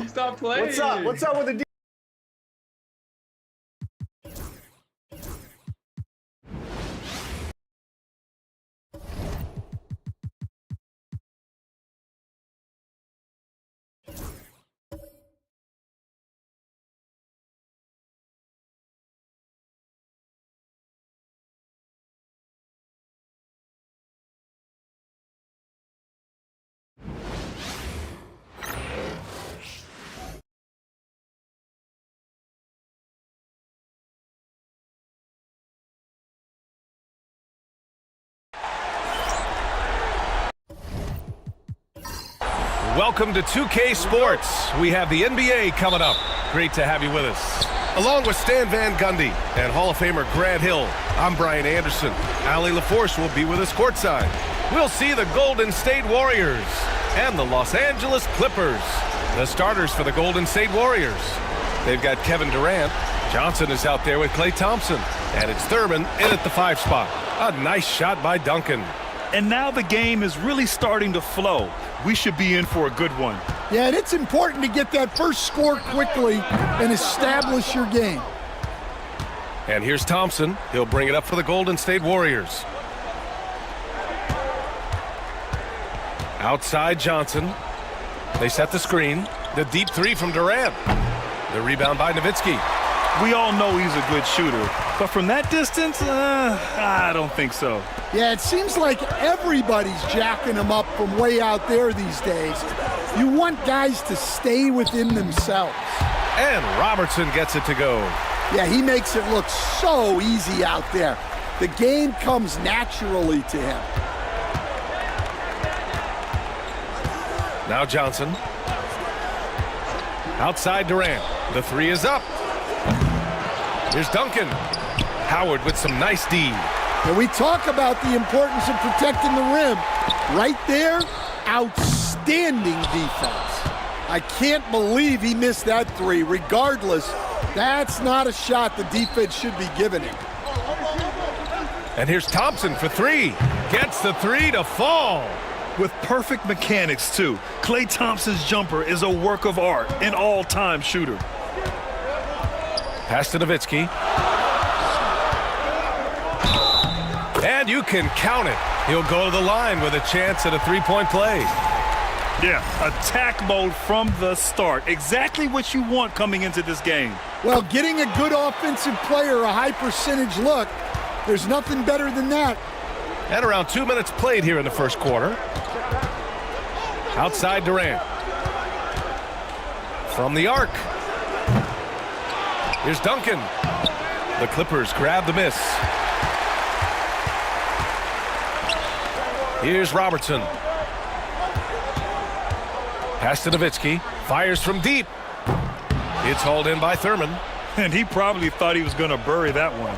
Stop playing. What's up? What's up with the Welcome to 2K Sports. We have the NBA coming up. Great to have you with us. Along with Stan Van Gundy and Hall of Famer Grant Hill, I'm Brian Anderson. Allie LaForce will be with us courtside. We'll see the Golden State Warriors and the Los Angeles Clippers. The starters for the Golden State Warriors. They've got Kevin Durant. Johnson is out there with Klay Thompson. And it's Thurman in at the 5 spot. A nice shot by Duncan. And now the game is really starting to flow. We should be in for a good one. Yeah, and it's important to get that first score quickly and establish your game. And here's Thompson. He'll bring it up for the Golden State Warriors. Outside Johnson. They set the screen. The deep 3 from Durant. The rebound by Nowitzki. We all know he's a good shooter, but from that distance, I don't think so. Yeah, it seems like everybody's jacking him up from way out there these days. You want guys to stay within themselves. And Robertson gets it to go. Yeah, he makes it look so easy out there. The game comes naturally to him. Now Johnson. Outside Durant. The 3 is up. Here's Duncan. Howard with some nice D. And we talk about the importance of protecting the rim. Right there, outstanding defense. I can't believe he missed that 3. Regardless, that's not a shot the defense should be giving him. And here's Thompson for 3. Gets the 3 to fall. With perfect mechanics, too. Klay Thompson's jumper is a work of art, an all-time shooter. Pass to Nowitzki. And you can count it. He'll go to the line with a chance at a 3-point play. Yeah, attack mode from the start. Exactly what you want coming into this game. Well, getting a good offensive player a high percentage look, there's nothing better than that. And around 2 minutes played here in the first quarter. Outside Durant. From the arc. Here's Duncan. The Clippers grab the miss. Here's Robertson. Pass to Nowitzki. Fires from deep. It's hauled in by Thurman. And he probably thought he was going to bury that one.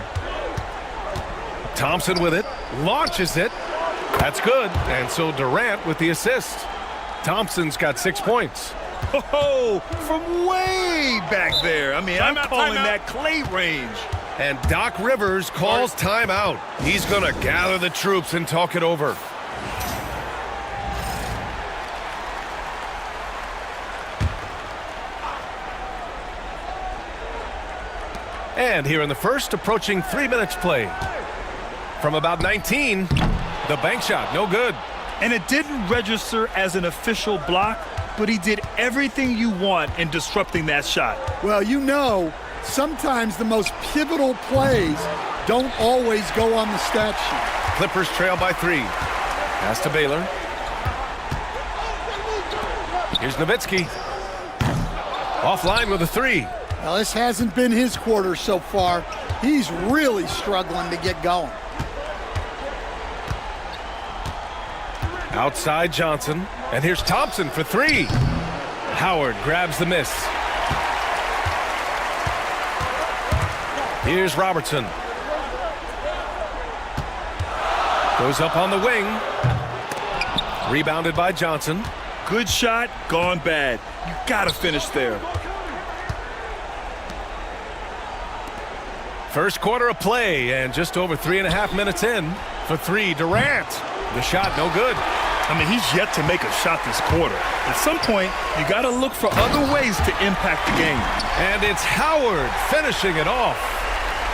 Thompson with it. Launches it. That's good. And so Durant with the assist. Thompson's got 6 points. Oh, from way back there. I mean, I'm calling that Klay range. And Doc Rivers calls timeout. He's going to gather the troops and talk it over. And here in the first, approaching 3 minutes played. From about 19, the bank shot, no good. And it didn't register as an official block, but he did everything you want in disrupting that shot. Well, you know, sometimes the most pivotal plays don't always go on the stat sheet. Clippers trail by 3. Pass to Baylor. Here's Nowitzki. Offline with a 3. Well, this hasn't been his quarter so far. He's really struggling to get going. Outside Johnson. And here's Thompson for 3. Howard grabs the miss. Here's Robertson. Goes up on the wing. Rebounded by Johnson. Good shot, gone bad. You gotta finish there. First quarter of play, and just over 3.5 minutes in. For 3, Durant. The shot no good. I mean, he's yet to make a shot this quarter. At some point, you got to look for other ways to impact the game. And it's Howard finishing it off.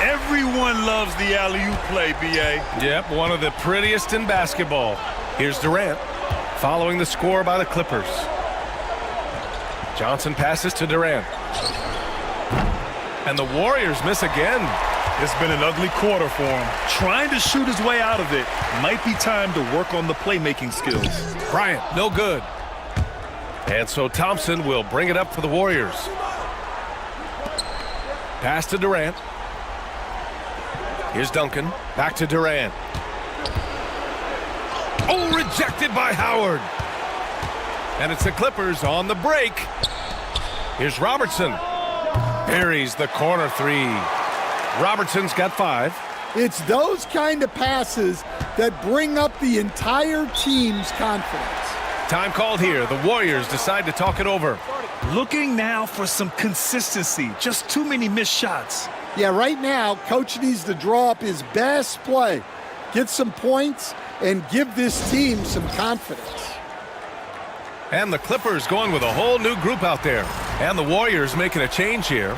Everyone loves the alley-oop play, B.A. Yep, one of the prettiest in basketball. Here's Durant, following the score by the Clippers. Johnson passes to Durant. And the Warriors miss again. It's been an ugly quarter for him. Trying to shoot his way out of it. Might be time to work on the playmaking skills. Bryant, no good. And so Thompson will bring it up for the Warriors. Pass to Durant. Here's Duncan. Back to Durant. Oh, rejected by Howard. And it's the Clippers on the break. Here's Robertson. Buries the corner three. Robertson's got 5. It's those kind of passes that bring up the entire team's confidence. Time called here. The Warriors decide to talk it over. Looking now for some consistency. Just too many missed shots. Yeah, right now, Coach needs to draw up his best play, get some points, and give this team some confidence. And the Clippers going with a whole new group out there. And the Warriors making a change here.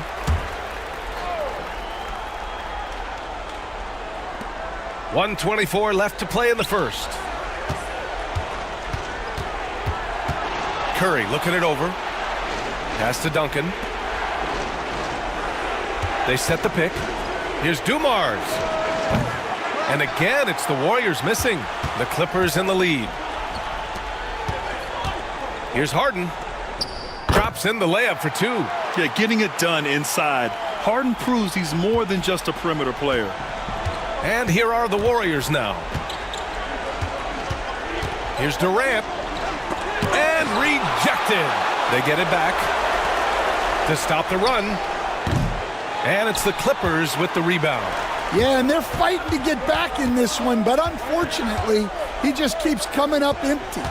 .124 left to play in the first. Curry looking it over. Pass to Duncan. They set the pick. Here's Dumars. And again, it's the Warriors missing. The Clippers in the lead. Here's Harden. Drops in the layup for 2. Yeah, getting it done inside. Harden proves he's more than just a perimeter player. And here are the Warriors now. Here's Durant. And rejected. They get it back to stop the run. And it's the Clippers with the rebound. Yeah, and they're fighting to get back in this one, but unfortunately, he just keeps coming up empty.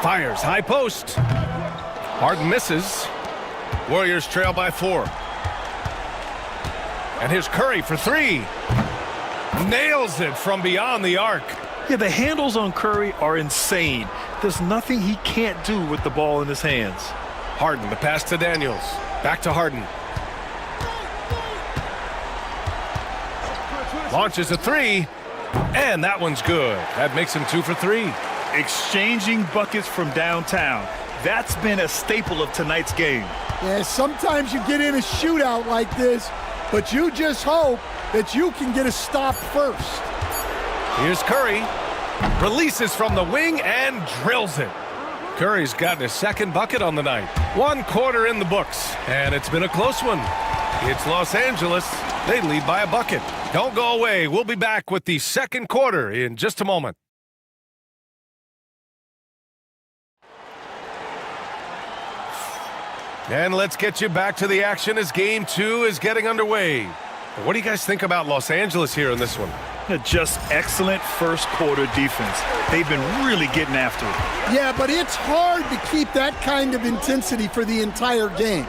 Fires high post. Harden misses. Warriors trail by 4. And here's Curry for 3. Nails it from beyond the arc. Yeah, the handles on Curry are insane. There's nothing he can't do with the ball in his hands. Harden, the pass to Daniels. Back to Harden. Launches a 3. And that one's good. That makes him 2 for 3. Exchanging buckets from downtown. That's been a staple of tonight's game. Yeah, sometimes you get in a shootout like this, but you just hope that you can get a stop first. Here's Curry. Releases from the wing and drills it. Curry's gotten his second bucket on the night. 1 quarter in the books, and it's been a close one. It's Los Angeles. They lead by a bucket. Don't go away. We'll be back with the second quarter in just a moment. And let's get you back to the action as Game 2 is getting underway. What do you guys think about Los Angeles here in this one? Just excellent first quarter defense. They've been really getting after it. Yeah, but it's hard to keep that kind of intensity for the entire game.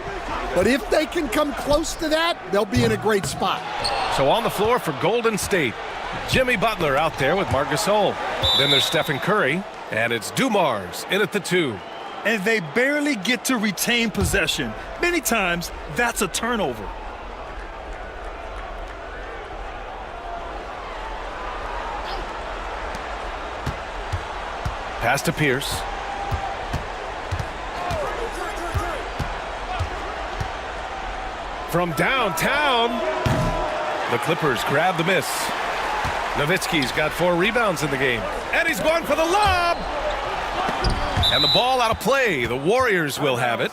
But if they can come close to that, they'll be in a great spot. So on the floor for Golden State, Jimmy Butler out there with Marc Gasol. Then there's Stephen Curry, and it's Dumars in at the 2. And they barely get to retain possession. Many times, that's a turnover. Pass to Pierce. From downtown, the Clippers grab the miss. Nowitzki's got 4 rebounds in the game. And he's going for the lob! And the ball out of play. The Warriors will have it.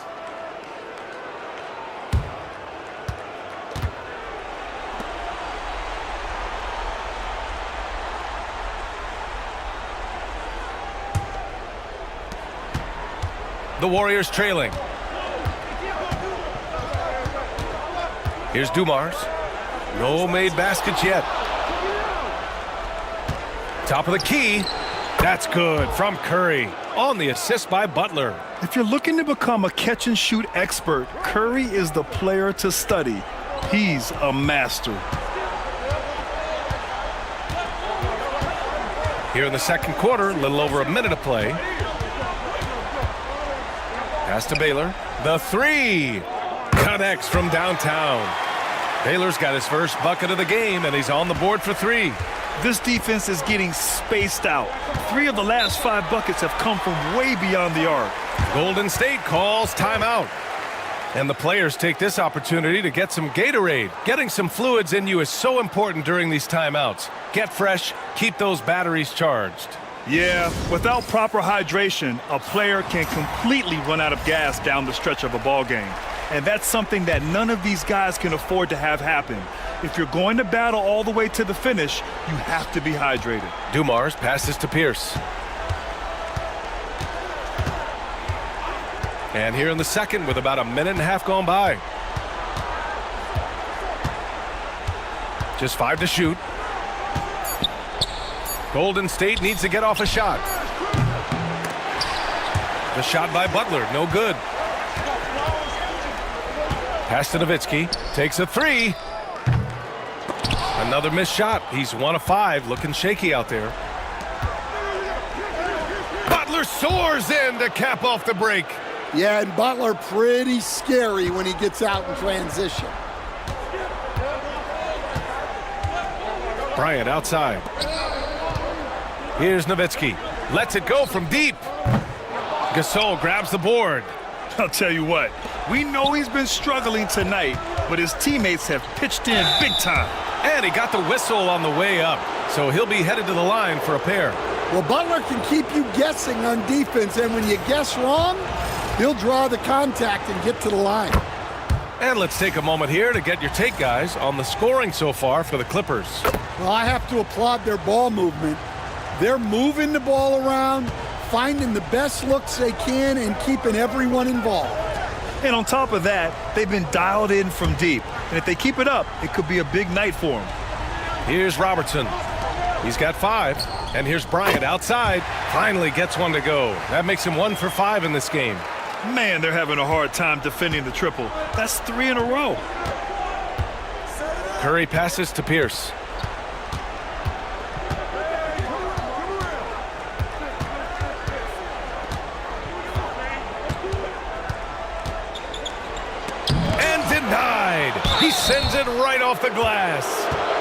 The Warriors trailing. Here's Dumars. No made baskets yet. Top of the key. That's good from Curry on the assist by Butler. If you're looking to become a catch-and-shoot expert, Curry is the player to study. He's a master. Here in the second quarter, a little over a minute of play. Pass to Baylor. The three connects from downtown. Baylor's got his first bucket of the game, and he's on the board for three. This defense is getting spaced out. 3 of the last 5 buckets have come from way beyond the arc. Golden State calls timeout. And the players take this opportunity to get some Gatorade. Getting some fluids in you is so important during these timeouts. Get fresh, keep those batteries charged. Yeah, without proper hydration, a player can completely run out of gas down the stretch of a ball game. And that's something that none of these guys can afford to have happen. If you're going to battle all the way to the finish, you have to be hydrated. Dumars passes to Pierce. And here in the second with about a minute and a half gone by. Just 5 to shoot. Golden State needs to get off a shot. The shot by Butler, no good. Pass to Nowitzki, takes a 3. Another missed shot. He's 1 of 5, looking shaky out there. Butler soars in to cap off the break. Yeah, and Butler pretty scary when he gets out in transition. Bryant outside. Here's Nowitzki. Lets it go from deep. Gasol grabs the board. I'll tell you what, we know he's been struggling tonight, but his teammates have pitched in big time. And he got the whistle on the way up, so he'll be headed to the line for a pair. Well, Butler can keep you guessing on defense, and when you guess wrong, he'll draw the contact and get to the line. And let's take a moment here to get your take, guys, on the scoring so far for the Clippers. Well, I have to applaud their ball movement. They're moving the ball around, finding the best looks they can, and keeping everyone involved. And on top of that, they've been dialed in from deep. And if they keep it up, it could be a big night for them. Here's Robertson. He's got 5. And here's Bryant outside. Finally gets one to go. That makes him 1 for 5 in this game. Man, they're having a hard time defending the triple. That's 3 in a row. Curry passes to Pierce. He sends it right off the glass.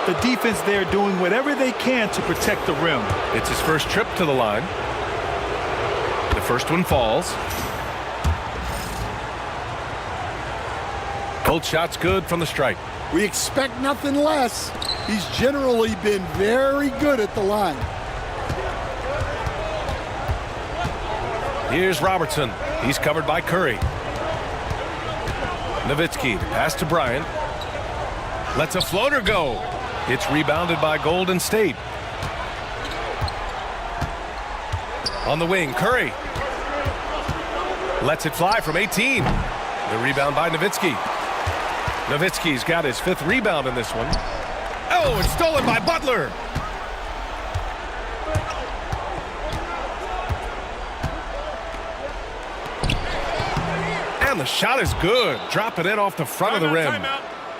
The defense there doing whatever they can to protect the rim. It's his first trip to the line. The first one falls. Both shots good from the strike. We expect nothing less. He's generally been very good at the line. Here's Robertson. He's covered by Curry. Nowitzki, pass to Bryant. Lets a floater go. It's rebounded by Golden State. On the wing, Curry. Lets it fly from 18. The rebound by Nowitzki. Nowitzki's got his 5th rebound in this one. Oh, it's stolen by Butler. And the shot is good. Dropping it off the front of the rim.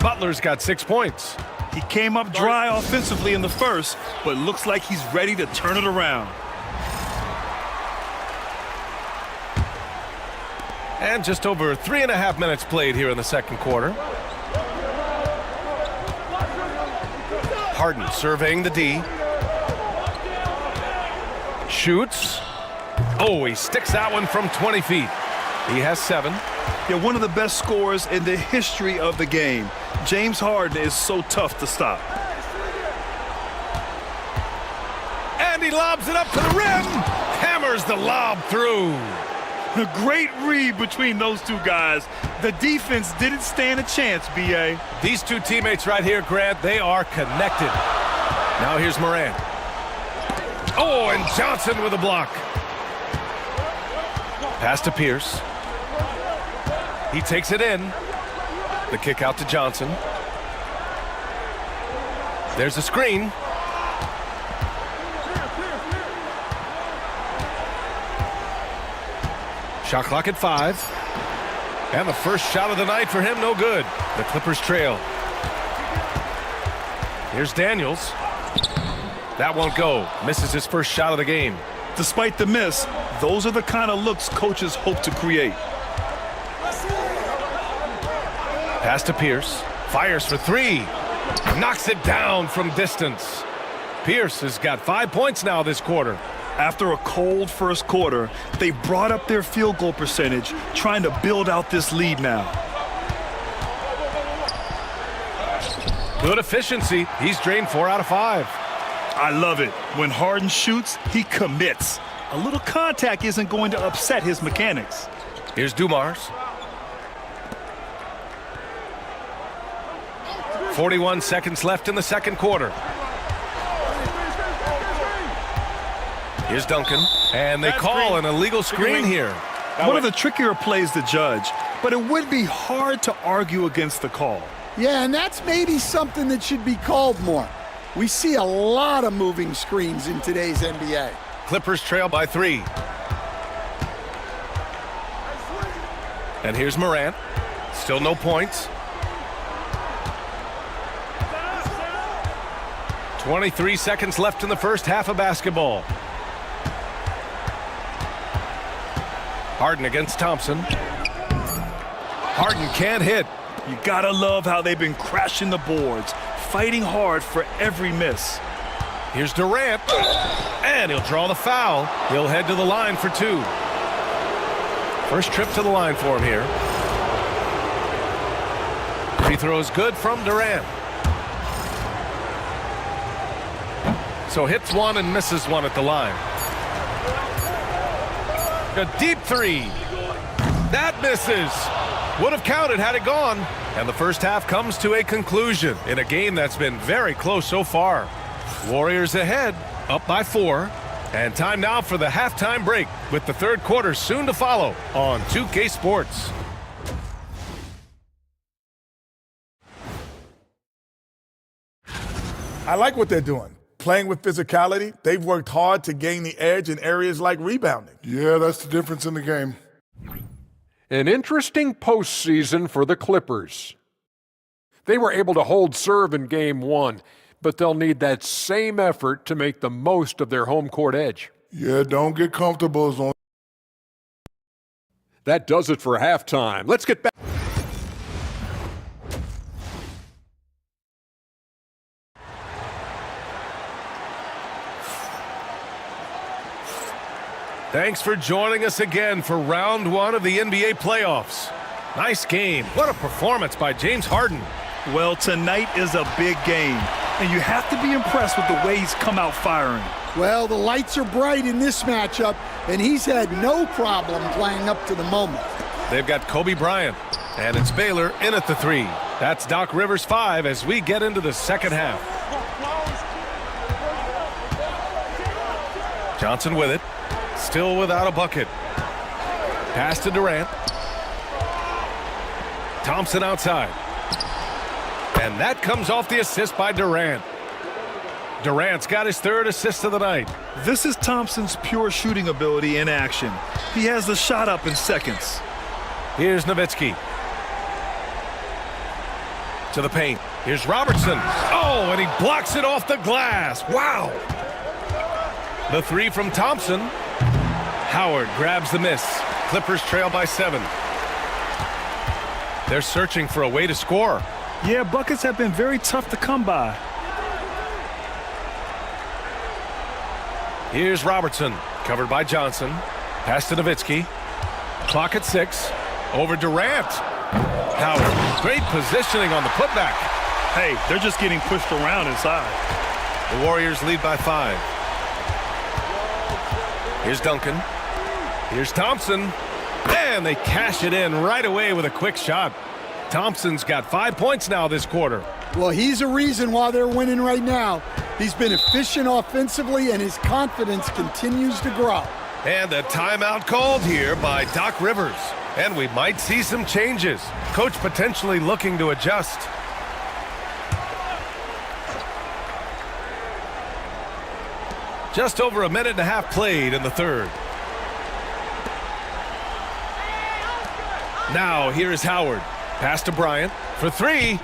Butler's got 6 points. He came up dry offensively in the first, but looks like he's ready to turn it around. And just over 3.5 minutes played here in the second quarter. Harden surveying the D. Shoots. Oh, he sticks that one from 20 feet. He has 7. Yeah, one of the best scorers in the history of the game. James Harden is so tough to stop. And he lobs it up to the rim. Hammers the lob through. A great read between those two guys. The defense didn't stand a chance, B.A. These two teammates right here, Grant, they are connected. Now here's Morant. Oh, and Johnson with a block. Pass to Pierce. He takes it in. The kick out to Johnson. There's a screen. Shot clock at 5. And the first shot of the night for him, no good. The Clippers trail. Here's Daniels. That won't go. Misses his first shot of the game. Despite the miss, those are the kind of looks coaches hope to create. Pass to Pierce. Fires for three. Knocks it down from distance. Pierce has got 5 points now this quarter. After a cold first quarter, they brought up their field goal percentage, trying to build out this lead now. Good efficiency. He's drained 4 out of 5. I love it. When Harden shoots, he commits. A little contact isn't going to upset his mechanics. Here's Dumars. 41 seconds left in the second quarter. Here's Duncan, and they call an illegal screen here. One of the trickier plays to judge, but it would be hard to argue against the call. Yeah, and that's maybe something that should be called more. We see a lot of moving screens in today's NBA. Clippers trail by 3. And here's Morant. Still no points. 23 seconds left in the first half of basketball. Harden against Thompson. Harden can't hit. You gotta love how they've been crashing the boards, fighting hard for every miss. Here's Durant, and he'll draw the foul. He'll head to the line for 2. First trip to the line for him here. Free throw is good from Durant. So hits 1 and misses 1 at the line. A deep 3. That misses. Would have counted had it gone. And the first half comes to a conclusion in a game that's been very close so far. Warriors ahead, up by 4. And time now for the halftime break, with the third quarter soon to follow on 2K Sports. I like what they're doing. Playing with physicality, they've worked hard to gain the edge in areas like rebounding. Yeah, that's the difference in the game. An interesting postseason for the Clippers. They were able to hold serve in Game 1, but they'll need that same effort to make the most of their home court edge. Yeah, don't get comfortable as long. That does it for halftime. Let's get back. Thanks for joining us again for round 1 of the NBA playoffs. Nice game. What a performance by James Harden. Well, tonight is a big game, and you have to be impressed with the way he's come out firing. Well, the lights are bright in this matchup, and he's had no problem playing up to the moment. They've got Kobe Bryant, and it's Baylor in at the 3. That's Doc Rivers 5 as we get into the second half. Johnson with it. Still without a bucket. Pass to Durant. Thompson outside. And that comes off the assist by Durant. Durant's got his 3rd assist of the night. This is Thompson's pure shooting ability in action. He has the shot up in seconds. Here's Nowitzki. To the paint. Here's Robertson. Oh, and he blocks it off the glass. Wow. The 3 from Thompson. Howard grabs the miss. Clippers trail by 7. They're searching for a way to score. Yeah, buckets have been very tough to come by. Here's Robertson, covered by Johnson. Pass to Nowitzki. Clock at 6. Over Durant. Howard, great positioning on the putback. Hey, they're just getting pushed around inside. The Warriors lead by 5. Here's Duncan. Here's Thompson. And they cash it in right away with a quick shot. Thompson's got 5 points now this quarter. Well, he's a reason why they're winning right now. He's been efficient offensively, and his confidence continues to grow. And a timeout called here by Doc Rivers. And we might see some changes. Coach potentially looking to adjust. Just over a minute and a half played in the third. Now here is Howard. Pass to Bryant for 3.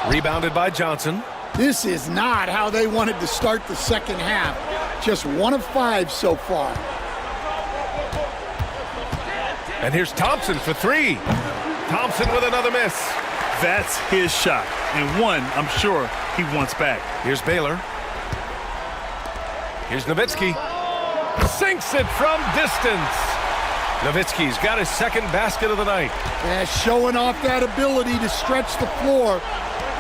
Rebounded by Johnson. This is not how they wanted to start the second half. Just 1 of 5 so far. And here's Thompson for 3. Thompson with another miss. That's his shot, and one I'm sure he wants back. Here's Baylor. Here's Nowitzki. Sinks it from distance. Nowitzki's got his second basket of the night. Yeah, showing off that ability to stretch the floor.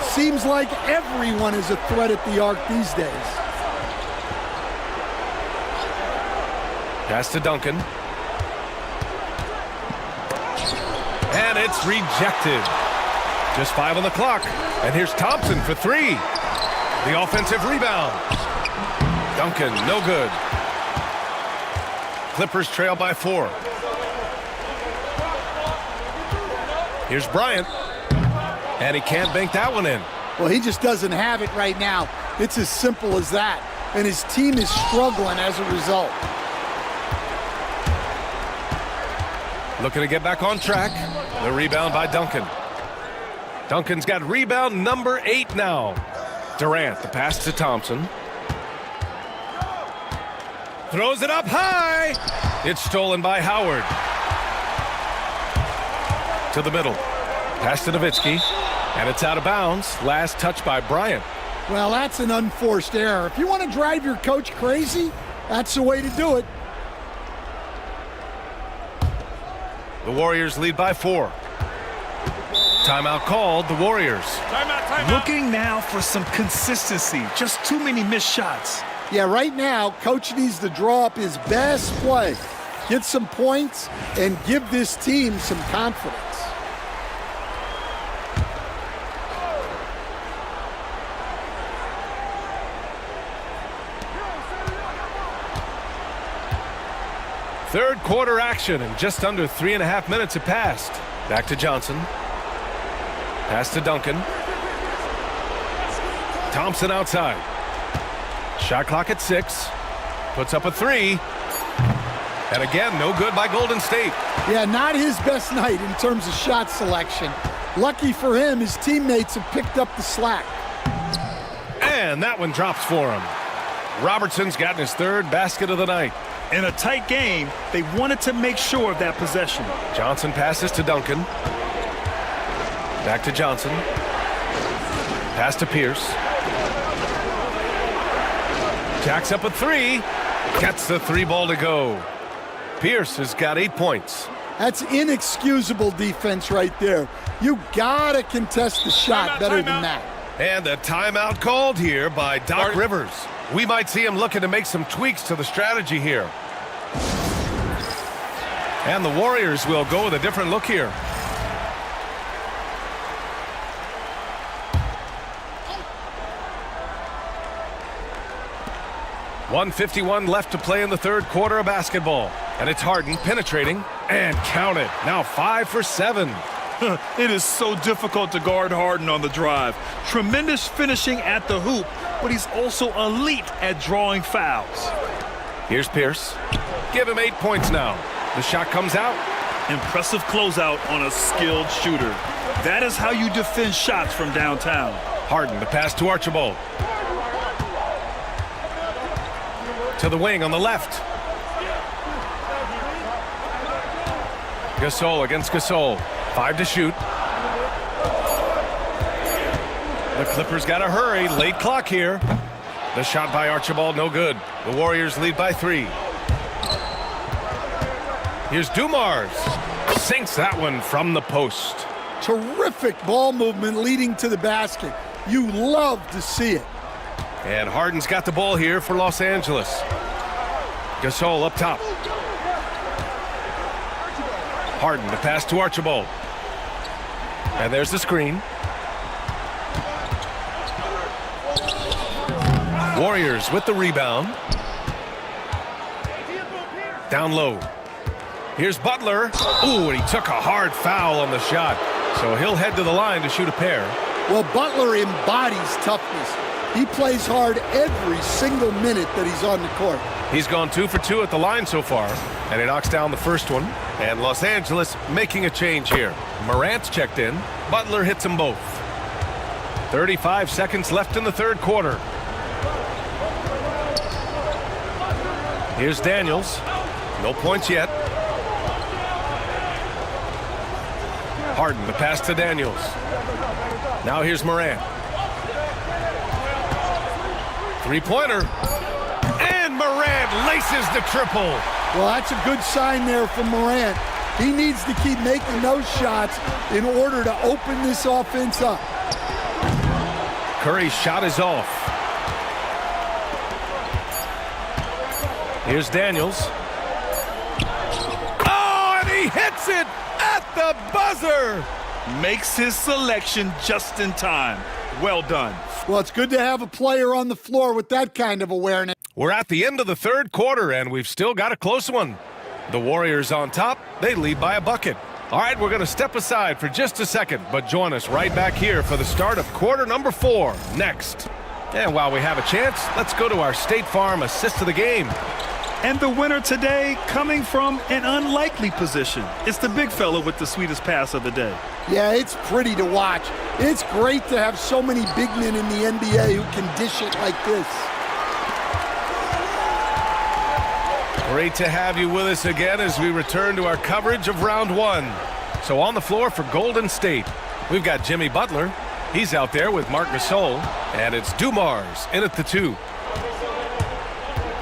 Seems like everyone is a threat at the arc these days. Pass to Duncan. And it's rejected. Just 5 on the clock. And here's Thompson for 3. The offensive rebound. Duncan, no good. Clippers trail by 4. Here's Bryant. And he can't bank that one in. Well, he just doesn't have it right now. It's as simple as that. And his team is struggling as a result. Looking to get back on track. The rebound by Duncan. Duncan's got rebound number 8 now. Durant, the pass to Thompson. Throws it up high. It's stolen by Howard. To the middle. Pass to Nowitzki. And it's out of bounds. Last touch by Bryant. Well, that's an unforced error. If you want to drive your coach crazy, that's the way to do it. The Warriors lead by 4. Timeout called, the Warriors. Timeout. Looking now for some consistency. Just too many missed shots. Yeah, right now, coach needs to draw up his best play, get some points, and give this team some confidence. Third quarter action, and just under 3.5 minutes have passed. Back to Johnson. Pass to Duncan. Thompson outside. Shot clock at 6. Puts up a 3. And again, no good by Golden State. Yeah, not his best night in terms of shot selection. Lucky for him, his teammates have picked up the slack. And that one drops for him. Robertson's gotten his 3rd basket of the night. In a tight game, they wanted to make sure of that possession. Johnson passes to Duncan. Back to Johnson. Pass to Pierce. Jacks up a 3. Gets the 3 ball to go. Pierce has got 8 points. That's inexcusable defense right there. You gotta contest the shot better than that. And a timeout called here by Doc Rivers. We might see him looking to make some tweaks to the strategy here. And the Warriors will go with a different look here. .151 left to play in the third quarter of basketball. And it's Harden penetrating and count it. Now 5 for 7. It is so difficult to guard Harden on the drive. Tremendous finishing at the hoop, but he's also elite at drawing fouls. Here's Pierce. Give him 8 points now. The shot comes out. Impressive closeout on a skilled shooter. That is how you defend shots from downtown. Harden, the pass to Archibald. To the wing on the left. Gasol against Gasol. 5 to shoot. The Clippers got to hurry. Late clock here. The shot by Archibald, no good. The Warriors lead by 3. Here's Dumars. Sinks that one from the post. Terrific ball movement leading to the basket. You love to see it. And Harden's got the ball here for Los Angeles. Gasol up top. Harden, the pass to Archibald. And there's the screen. Warriors with the rebound. Down low. Here's Butler. Ooh, and he took a hard foul on the shot. So he'll head to the line to shoot a pair. Well, Butler embodies toughness. He plays hard every single minute that he's on the court. He's gone 2 for 2 at the line so far. And he knocks down the first one. And Los Angeles making a change here. Morant's checked in. Butler hits them both. 35 seconds left in the third quarter. Here's Daniels. No points yet. Harden, the pass to Daniels. Now here's Morant. Three-pointer. And Morant laces the triple. Well, that's a good sign there from Morant. He needs to keep making those shots in order to open this offense up. Curry's shot is off. Here's Daniels. Oh, and he hits it at the buzzer. Makes his selection just in time. Well done. Well, it's good to have a player on the floor with that kind of awareness. We're at the end of the third quarter, and we've still got a close one. The Warriors on top. They lead by a bucket. All right, we're going to step aside for just a second, but join us right back here for the start of quarter number 4 next. And while we have a chance, let's go to our State Farm assist of the game. And the winner today coming from an unlikely position. It's the big fella with the sweetest pass of the day. Yeah, it's pretty to watch. It's great to have so many big men in the NBA who can dish it like this. Great to have you with us again as we return to our coverage of round 1. So on the floor for Golden State, we've got Jimmy Butler. He's out there with Marc Gasol, and it's Dumars in at the 2.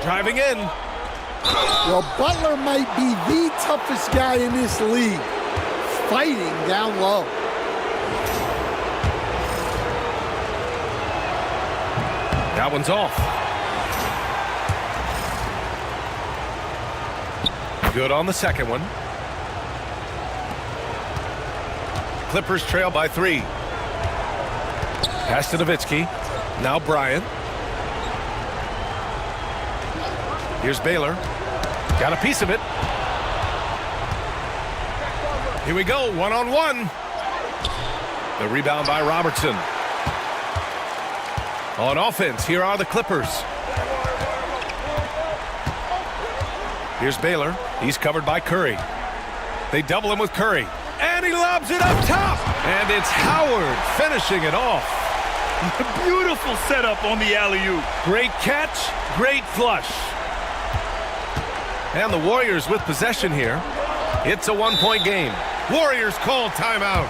Driving in. Well, Butler might be the toughest guy in this league, fighting down low. That one's off. Good on the second one. Clippers trail by 3. Pass to Nowitzki. Now Bryant. Here's Baylor. Got a piece of it. Here we go, one-on-one. The rebound by Robertson. On offense, here are the Clippers. Here's Baylor. He's covered by Curry. They double him with Curry. And he lobs it up top. And it's Howard finishing it off. Beautiful setup on the alley-oop. Great catch, great flush. And the Warriors with possession here. It's a one-point game. Warriors call timeout.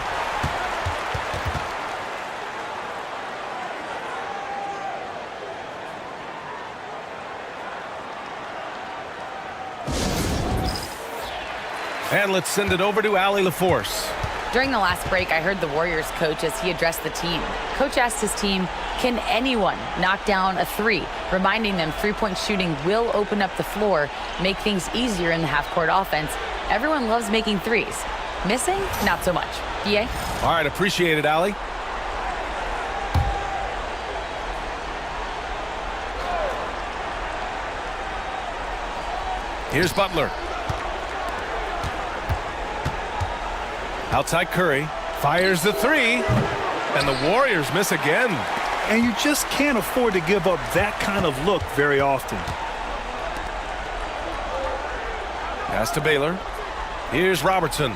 And let's send it over to Allie LaForce. During the last break, I heard the Warriors coach as he addressed the team. Coach asked his team, can anyone knock down a 3? Reminding them three-point shooting will open up the floor, make things easier in the half-court offense. Everyone loves making threes. Missing? Not so much. PA? All right, appreciate it, Allie. Here's Butler. Outside Curry. Fires the 3. And the Warriors miss again. And you just can't afford to give up that kind of look very often. Pass to Baylor. Here's Robertson.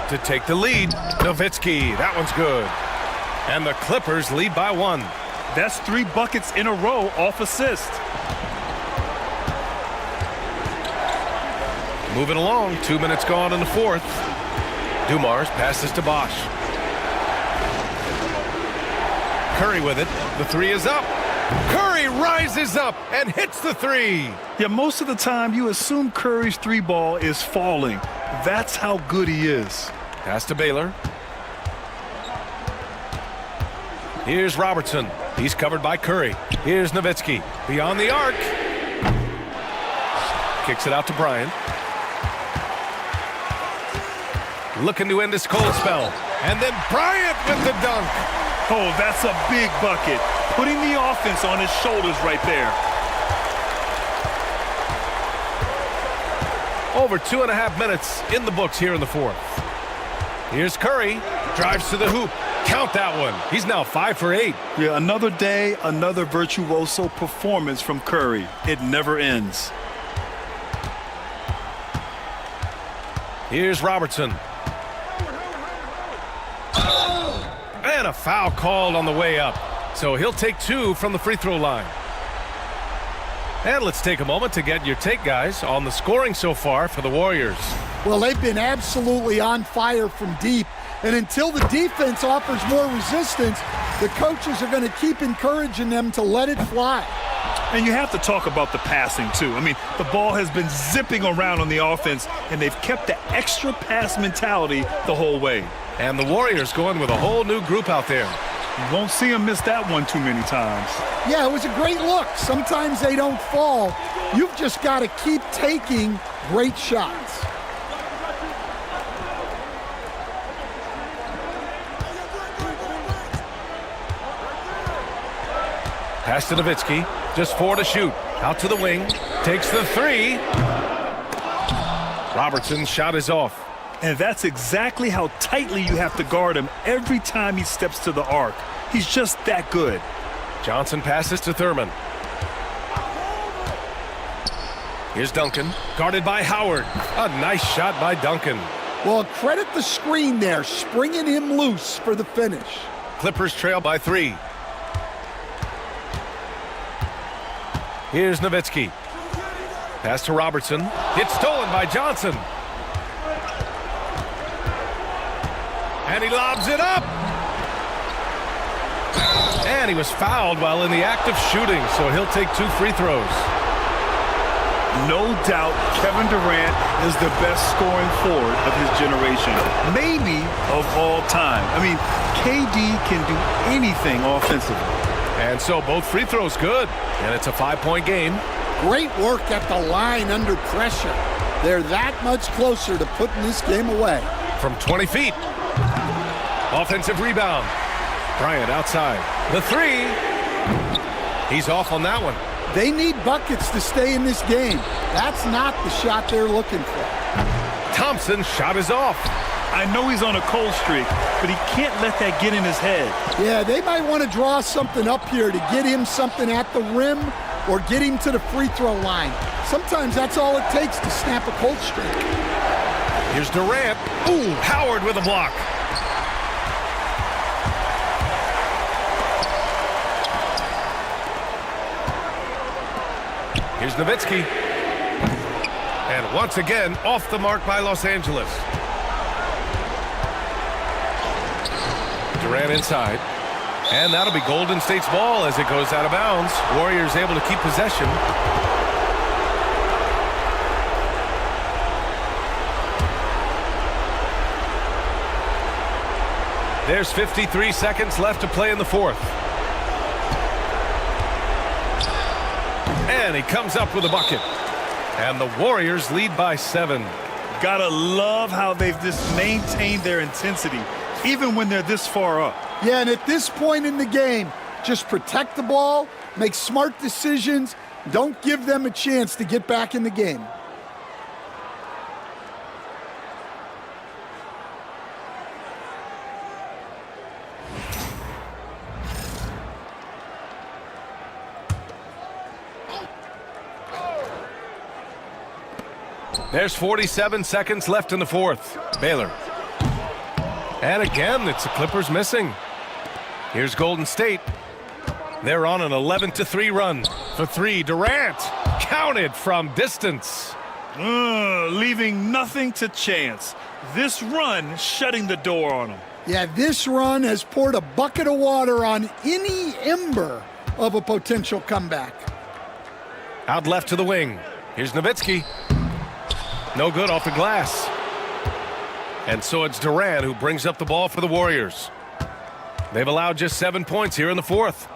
To take the lead. Nowitzki. That one's good. And the Clippers lead by 1. That's 3 buckets in a row off assist. Moving along, 2 minutes gone in the fourth. Dumars passes to Bosch. Curry with it. The 3 is up. Curry rises up and hits the 3. Yeah, most of the time you assume Curry's 3 ball is falling. That's how good he is. Pass to Baylor. Here's Robertson. He's covered by Curry. Here's Nowitzki. Beyond the arc. Kicks it out to Bryant. Looking to end his cold spell. And then Bryant with the dunk. Oh, that's a big bucket. Putting the offense on his shoulders right there. Over 2.5 minutes in the books here in the fourth. Here's Curry. Drives to the hoop. Count that one. He's now 5 for 8. Yeah, another day, another virtuoso performance from Curry. It never ends. Here's Robertson. And a foul called on the way up. So he'll take 2 from the free throw line. And let's take a moment to get your take, guys, on the scoring so far for the Warriors. Well, they've been absolutely on fire from deep. And until the defense offers more resistance, the coaches are going to keep encouraging them to let it fly. And you have to talk about the passing, too. I mean, the ball has been zipping around on the offense, and they've kept the extra pass mentality the whole way. And the Warriors going with a whole new group out there. You won't see them miss that one too many times. Yeah, it was a great look. Sometimes they don't fall. You've just got to keep taking great shots. Pass to Nowitzki. Just 4 to shoot. Out to the wing. Takes the 3. Robertson's shot is off. And that's exactly how tightly you have to guard him every time he steps to the arc. He's just that good. Johnson passes to Thurman. Here's Duncan, guarded by Howard. A nice shot by Duncan. Well, credit the screen there, springing him loose for the finish. Clippers trail by 3. Here's Nowitzki. Pass to Robertson. It's stolen by Johnson. And he lobs it up. And he was fouled while in the act of shooting, so he'll take 2 free throws. No doubt Kevin Durant is the best scoring forward of his generation, maybe of all time. I mean, KD can do anything offensively. And so both free throws good, and it's a 5-point game. Great work at the line under pressure. They're that much closer to putting this game away. From 20 feet. Offensive rebound. Bryant outside. The 3. He's off on that one. They need buckets to stay in this game. That's not the shot they're looking for. Thompson's shot is off. I know he's on a cold streak, but he can't let that get in his head. Yeah, they might want to draw something up here to get him something at the rim or get him to the free throw line. Sometimes that's all it takes to snap a cold streak. Here's Durant. Ooh, Howard with a block. Here's Nowitzki. And once again, off the mark by Los Angeles. Durant inside. And that'll be Golden State's ball as it goes out of bounds. Warriors able to keep possession. There's 53 seconds left to play in the 4th. And he comes up with a bucket. And the Warriors lead by 7. Gotta love how they've just maintained their intensity, even when they're this far up. Yeah, and at this point in the game, just protect the ball, make smart decisions, don't give them a chance to get back in the game. There's 47 seconds left in the 4th. Baylor. And again, it's the Clippers missing. Here's Golden State. They're on an 11-3 run. For 3, Durant. Counted from distance. Leaving nothing to chance. This run shutting the door on them. Yeah, this run has poured a bucket of water on any ember of a potential comeback. Out left to the wing. Here's Nowitzki. No good off the glass. And so it's Durant who brings up the ball for the Warriors. They've allowed just 7 points here in the 4th.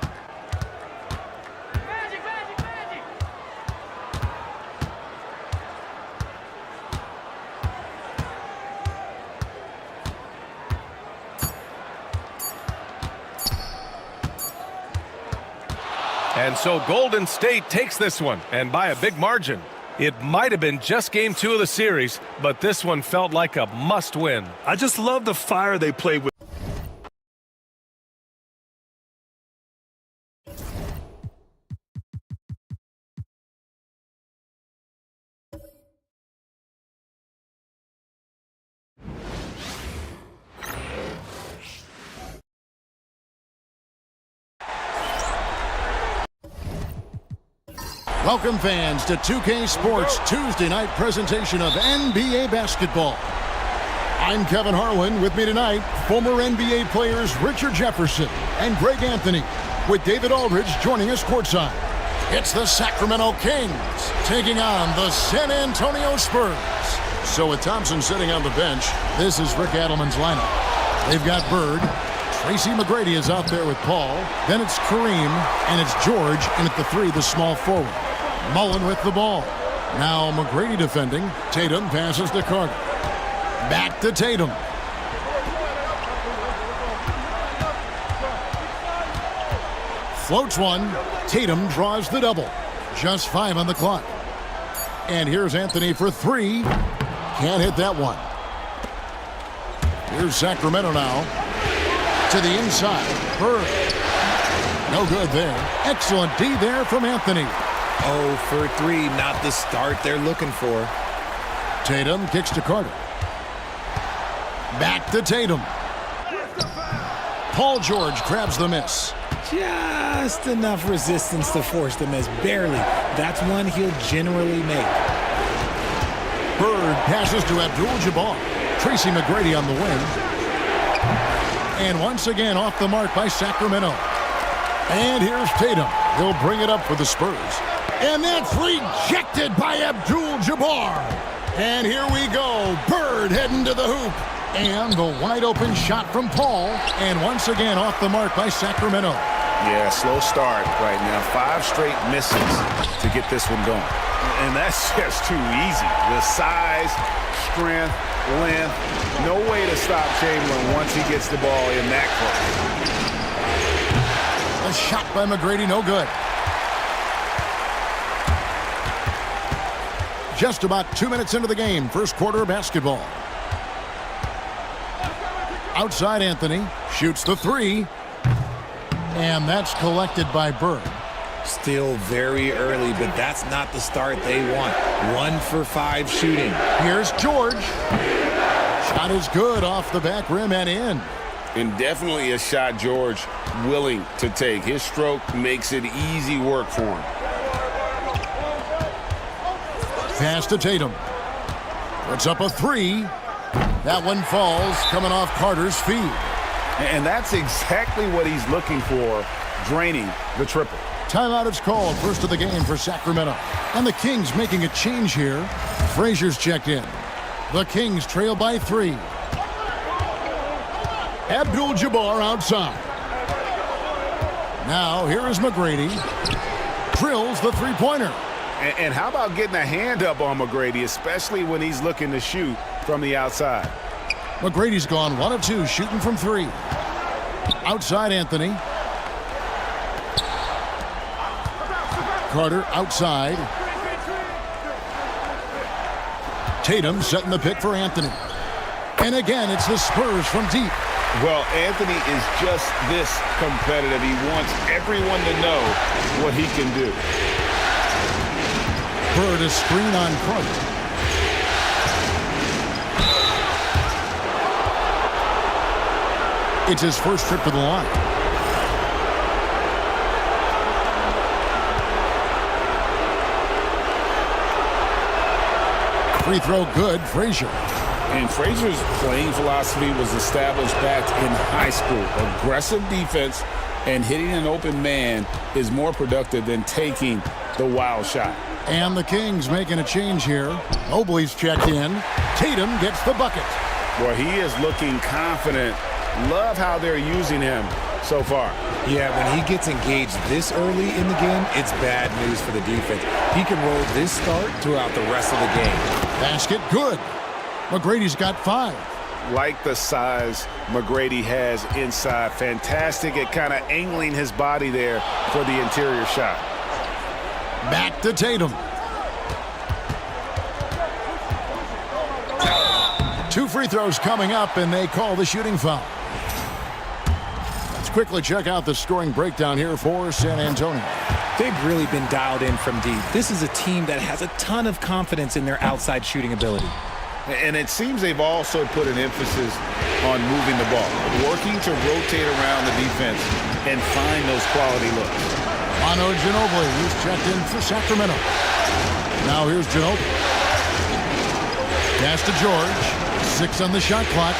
And so Golden State takes this one, and by a big margin. It might have been just game 2 of the series, but this one felt like a must-win. I just love the fire they played with. Welcome fans to 2K Sports Tuesday night presentation of NBA basketball. I'm Kevin Harlan. With me tonight, former NBA players Richard Jefferson and Greg Anthony, with David Aldridge joining us courtside. It's the Sacramento Kings taking on the San Antonio Spurs. So with Thompson sitting on the bench, this is Rick Adelman's lineup. They've got Bird. Tracy McGrady is out there with Paul. Then it's Kareem, and it's George, and at the 3, the small forward. Mullen with the ball. Now McGrady defending. Tatum passes to Carter. Back to Tatum. Floats one. Tatum draws the double. Just 5 on the clock. And here's Anthony for 3. Can't hit that one. Here's Sacramento now. To the inside. Bird. No good there. Excellent D there from Anthony. 0 for 3, not the start they're looking for. Tatum kicks to Carter. Back to Tatum. Paul George grabs the miss. Just enough resistance to force the miss. Barely. That's one he'll generally make. Bird passes to Abdul-Jabbar. Tracy McGrady on the wing. And once again off the mark by Sacramento. And here's Tatum. He'll bring it up for the Spurs. And that's rejected by Abdul-Jabbar. And here we go. Bird heading to the hoop. And the wide open shot from Paul. And once again off the mark by Sacramento. Yeah, slow start right now. 5 straight misses to get this one going. And that's just too easy. The size, strength, length. No way to stop Chamberlain once he gets the ball in that close. A shot by McGrady, no good. Just about 2 minutes into the game, first quarter of basketball. Outside Anthony, shoots the 3. And that's collected by Bird. Still very early, but that's not the start they want. 1 for 5 shooting. Here's George. Shot is good off the back rim and in. And definitely a shot George willing to take. His stroke makes it easy work for him. Pass to Tatum. Puts up a 3. That one falls, coming off Carter's feet. And that's exactly what he's looking for, draining the triple. Timeout is called, first of the game for Sacramento. And the Kings making a change here. Frazier's checked in. The Kings trail by 3. Abdul-Jabbar outside. Now here is McGrady. Drills the 3-pointer. And how about getting a hand up on McGrady, especially when he's looking to shoot from the outside. McGrady's gone 1 of 2, shooting from 3. Outside Anthony. Carter outside. Tatum setting the pick for Anthony. And again, it's the Spurs from deep. Well, Anthony is just this competitive. He wants everyone to know what he can do. Bird a screen on Carter. It's his first trip to the line. Free throw good, Frazier. And Frazier's playing philosophy was established back in high school. Aggressive defense and hitting an open man is more productive than taking the wild shot. And the Kings making a change here. Mobley's checked in. Tatum gets the bucket. Well, he is looking confident. Love how they're using him so far. Yeah, when he gets engaged this early in the game, it's bad news for the defense. He can roll this start throughout the rest of the game. Basket good. McGrady's got 5. Like the size McGrady has inside. Fantastic at kind of angling his body there for the interior shot. Back to Tatum. 2 free throws coming up, and they call the shooting foul. Let's quickly check out the scoring breakdown here for San Antonio. They've really been dialed in from deep. This is a team that has a ton of confidence in their outside shooting ability. And it seems they've also put an emphasis on moving the ball, working to rotate around the defense and find those quality looks. Manu Ginobili, he's checked in for Sacramento. Now here's Ginobili. Pass to George. 6 on the shot clock.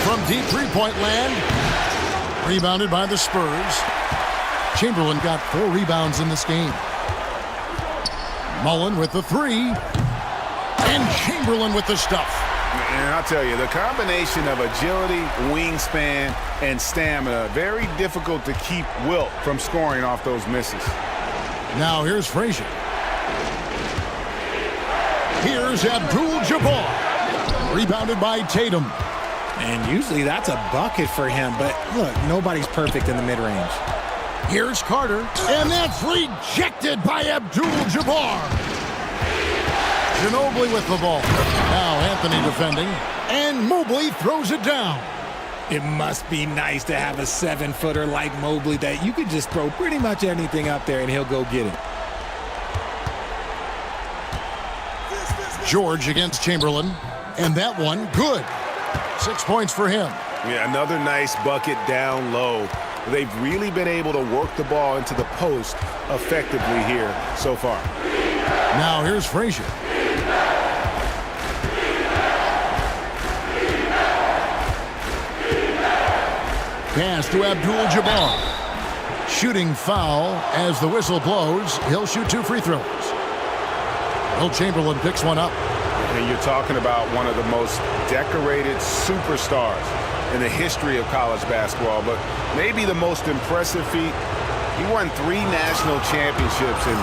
From deep three-point land. Rebounded by the Spurs. Chamberlain got 4 rebounds in this game. Mullen with the 3. And Chamberlain with the stuff. And I'll tell you, the combination of agility, wingspan, and stamina, very difficult to keep Wilt from scoring off those misses. Now here's Frazier. Here's Abdul-Jabbar. Rebounded by Tatum. And usually that's a bucket for him, but look, nobody's perfect in the mid-range. Here's Carter. And that's rejected by Abdul-Jabbar. Ginobili with the ball. Now Anthony defending. And Mobley throws it down. It must be nice to have a 7-footer like Mobley that you could just throw pretty much anything up there and he'll go get it. George against Chamberlain. And that one, good. 6 points for him. Yeah, another nice bucket down low. They've really been able to work the ball into the post effectively here so far. Now here's Frazier. Pass to Abdul-Jabbar. Shooting foul as the whistle blows. He'll shoot 2 free throws. Will Chamberlain picks one up. And you're talking about one of the most decorated superstars in the history of college basketball, but maybe the most impressive feat. He won 3 national championships, and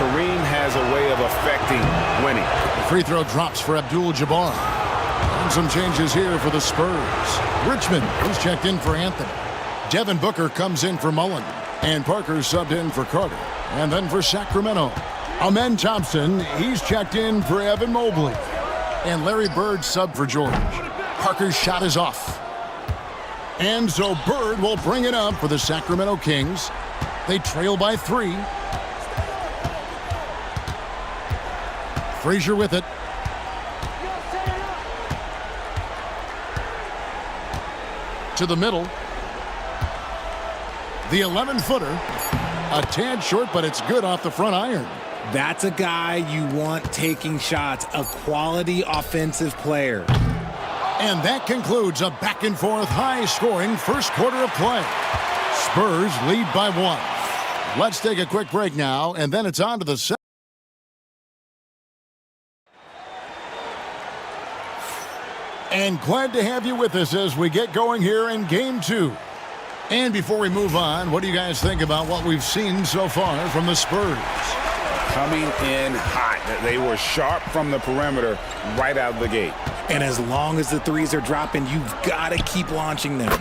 Kareem has a way of affecting winning. The free throw drops for Abdul-Jabbar. And some changes here for the Spurs. Richmond, who's checked in for Anthony. Devin Booker comes in for Mullen. And Parker subbed in for Carter. And then for Sacramento, Amen Thompson, he's checked in for Evan Mobley. And Larry Bird subbed for George. Parker's shot is off. And so Bird will bring it up for the Sacramento Kings. They trail by 3. Frazier with it. To the middle. The 11-footer. A tad short, but it's good off the front iron. That's a guy you want taking shots, a quality offensive player. And that concludes a back-and-forth, high-scoring first quarter of play. Spurs lead by 1. Let's take a quick break now, and then it's on to the second. And glad to have you with us as we get going here in Game 2. And before we move on, what do you guys think about what we've seen so far from the Spurs? Coming in hot. They were sharp from the perimeter right out of the gate. And as long as the threes are dropping, you've got to keep launching them.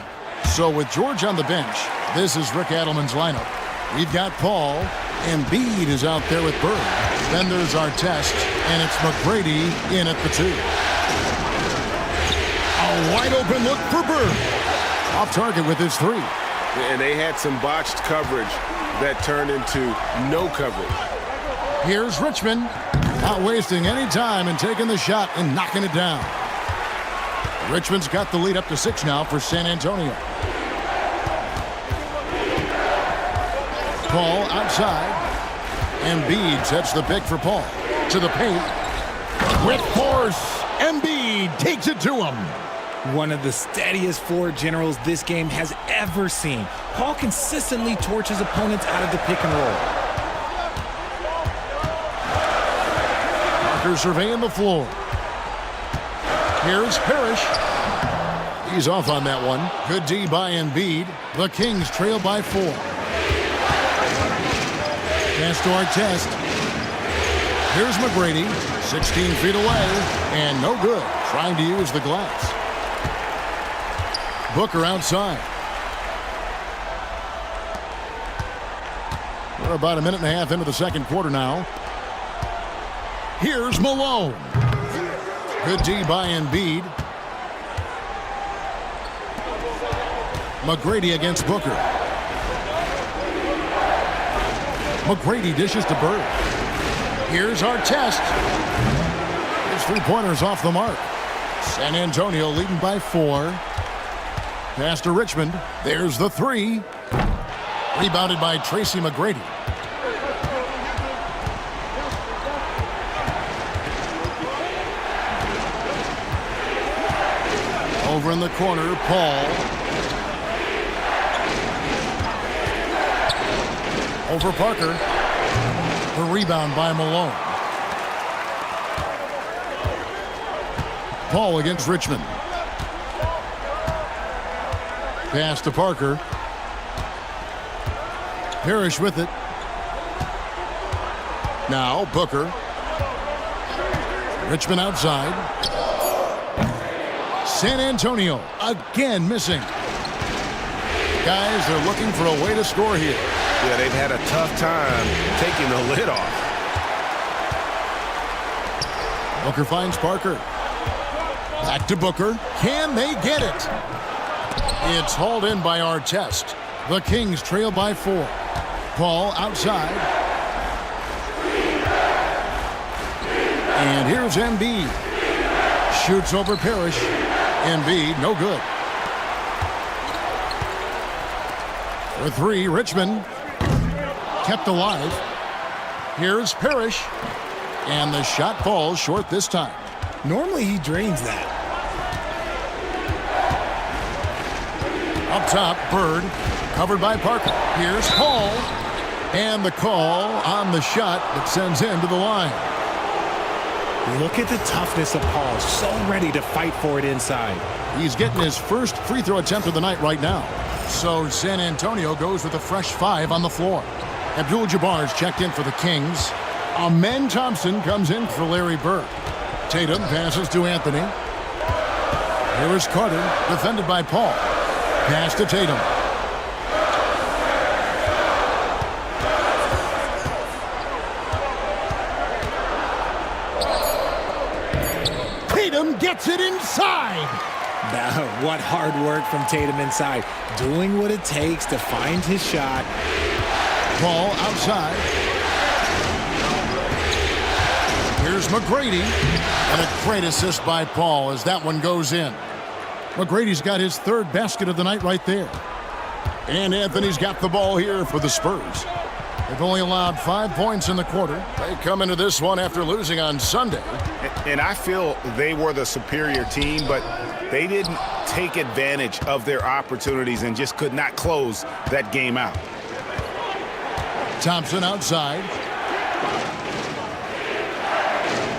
So with George on the bench, this is Rick Adelman's lineup. We've got Paul, and Embiid is out there with Bird. Then there's Artest, and it's McGrady in at the 2. A wide open look for Bird. Off target with his 3. And they had some botched coverage that turned into no coverage. Here's Richmond, not wasting any time and taking the shot and knocking it down. Richmond's got the lead up to 6 now for San Antonio. Paul outside. Embiid sets the pick for Paul. To the paint. With force, Embiid takes it to him. One of the steadiest floor generals this game has ever seen. Paul consistently torches opponents out of the pick and roll. Parker surveying the floor. Here's Parrish. He's off on that one. Good D by Embiid. The Kings trail by 4. Pass to Artest. Here's McGrady. 16 feet away. And no good. Trying to use the glass. Booker outside. We're about a minute and a half into the second quarter now. Here's Malone. Good D by Embiid. McGrady against Booker. McGrady dishes to Bird. Here's Artest. His 3-pointers off the mark. San Antonio leading by 4. Pass to Richmond. There's the three. Rebounded by Tracy McGrady. Over in the corner, Paul. Over Parker. The rebound by Malone. Paul against Richmond. Pass to Parker. Parrish with it. Now Booker. Richmond outside. San Antonio again missing. Guys, they're looking for a way to score here. Yeah, they've had a tough time taking the lid off. Booker finds Parker. Back to Booker. Can they get it? It's hauled in by Artest. The Kings trail by 4. Paul outside. And here's Embiid. Shoots over Parrish. Embiid, no good. For 3, Richmond. Kept alive. Here's Parrish. And the shot falls short this time. Normally he drains that. Up top, Bird. Covered by Parker. Here's Paul. And the call on the shot that sends him to the line. Look at the toughness of Paul. So ready to fight for it inside. He's getting his first free throw attempt of the night right now. So San Antonio goes with a fresh 5 on the floor. Abdul-Jabbar's checked in for the Kings. Amen Thompson comes in for Larry Bird. Tatum passes to Anthony. Here is Carter, defended by Paul. Pass to Tatum. Tatum gets it inside. What hard work from Tatum inside. Doing what it takes to find his shot. Paul outside. Here's McGrady. And a great assist by Paul as that one goes in. McGrady's got his 3rd basket of the night right there. And Anthony's got the ball here for the Spurs. They've only allowed 5 points in the quarter. They come into this one after losing on Sunday. And I feel they were the superior team, but they didn't take advantage of their opportunities and just could not close that game out. Thompson outside.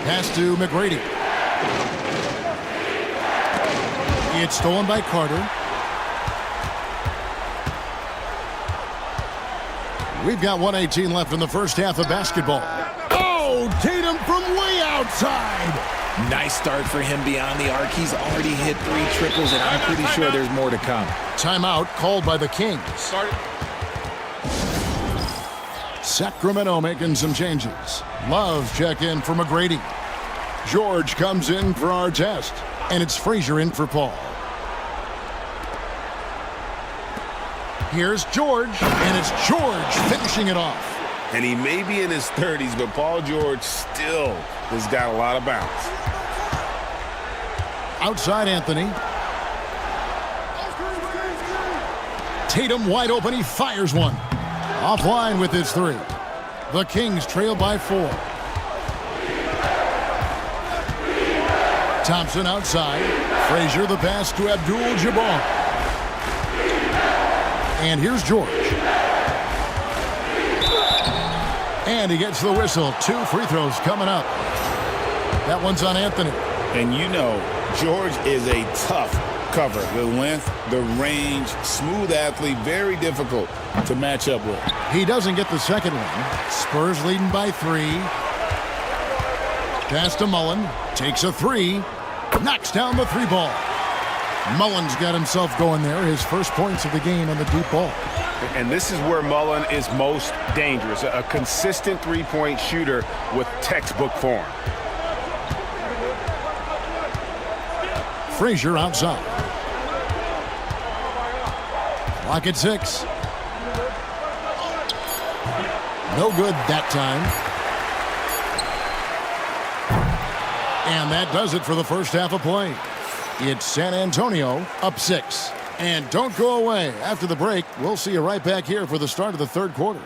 Pass to McGrady. It's stolen by Carter. We've got 1:18 left in the first half of basketball. Oh, Tatum from way outside. Nice start for him beyond the arc. He's already hit 3 triples, and I'm pretty sure there's more to come. Timeout called by the Kings. Sacramento making some changes. Love check in for McGrady. George comes in for Artest. And it's Frazier in for Paul. Here's George. And it's George finishing it off. And he may be in his 30s, but Paul George still has got a lot of bounce. Outside Anthony. Tatum wide open. He fires one. Offline with his 3. The Kings trail by 4. Thompson outside. Frazier the pass to Abdul-Jabbar. And here's George. And he gets the whistle. 2 free throws coming up. That one's on Anthony. And you know, George is a tough cover. The length, the range, smooth athlete, very difficult to match up with. He doesn't get the second one. Spurs leading by 3. Pass to Mullen. Takes a 3. Knocks down the 3 ball. Mullen's got himself going there. His first points of the game on the deep ball. And this is where Mullen is most dangerous. A consistent 3-point shooter with textbook form. Frazier outside. Clock at 6. No good that time. And that does it for the first half of play. It's San Antonio up 6. And don't go away. After the break, we'll see you right back here for the start of the third quarter.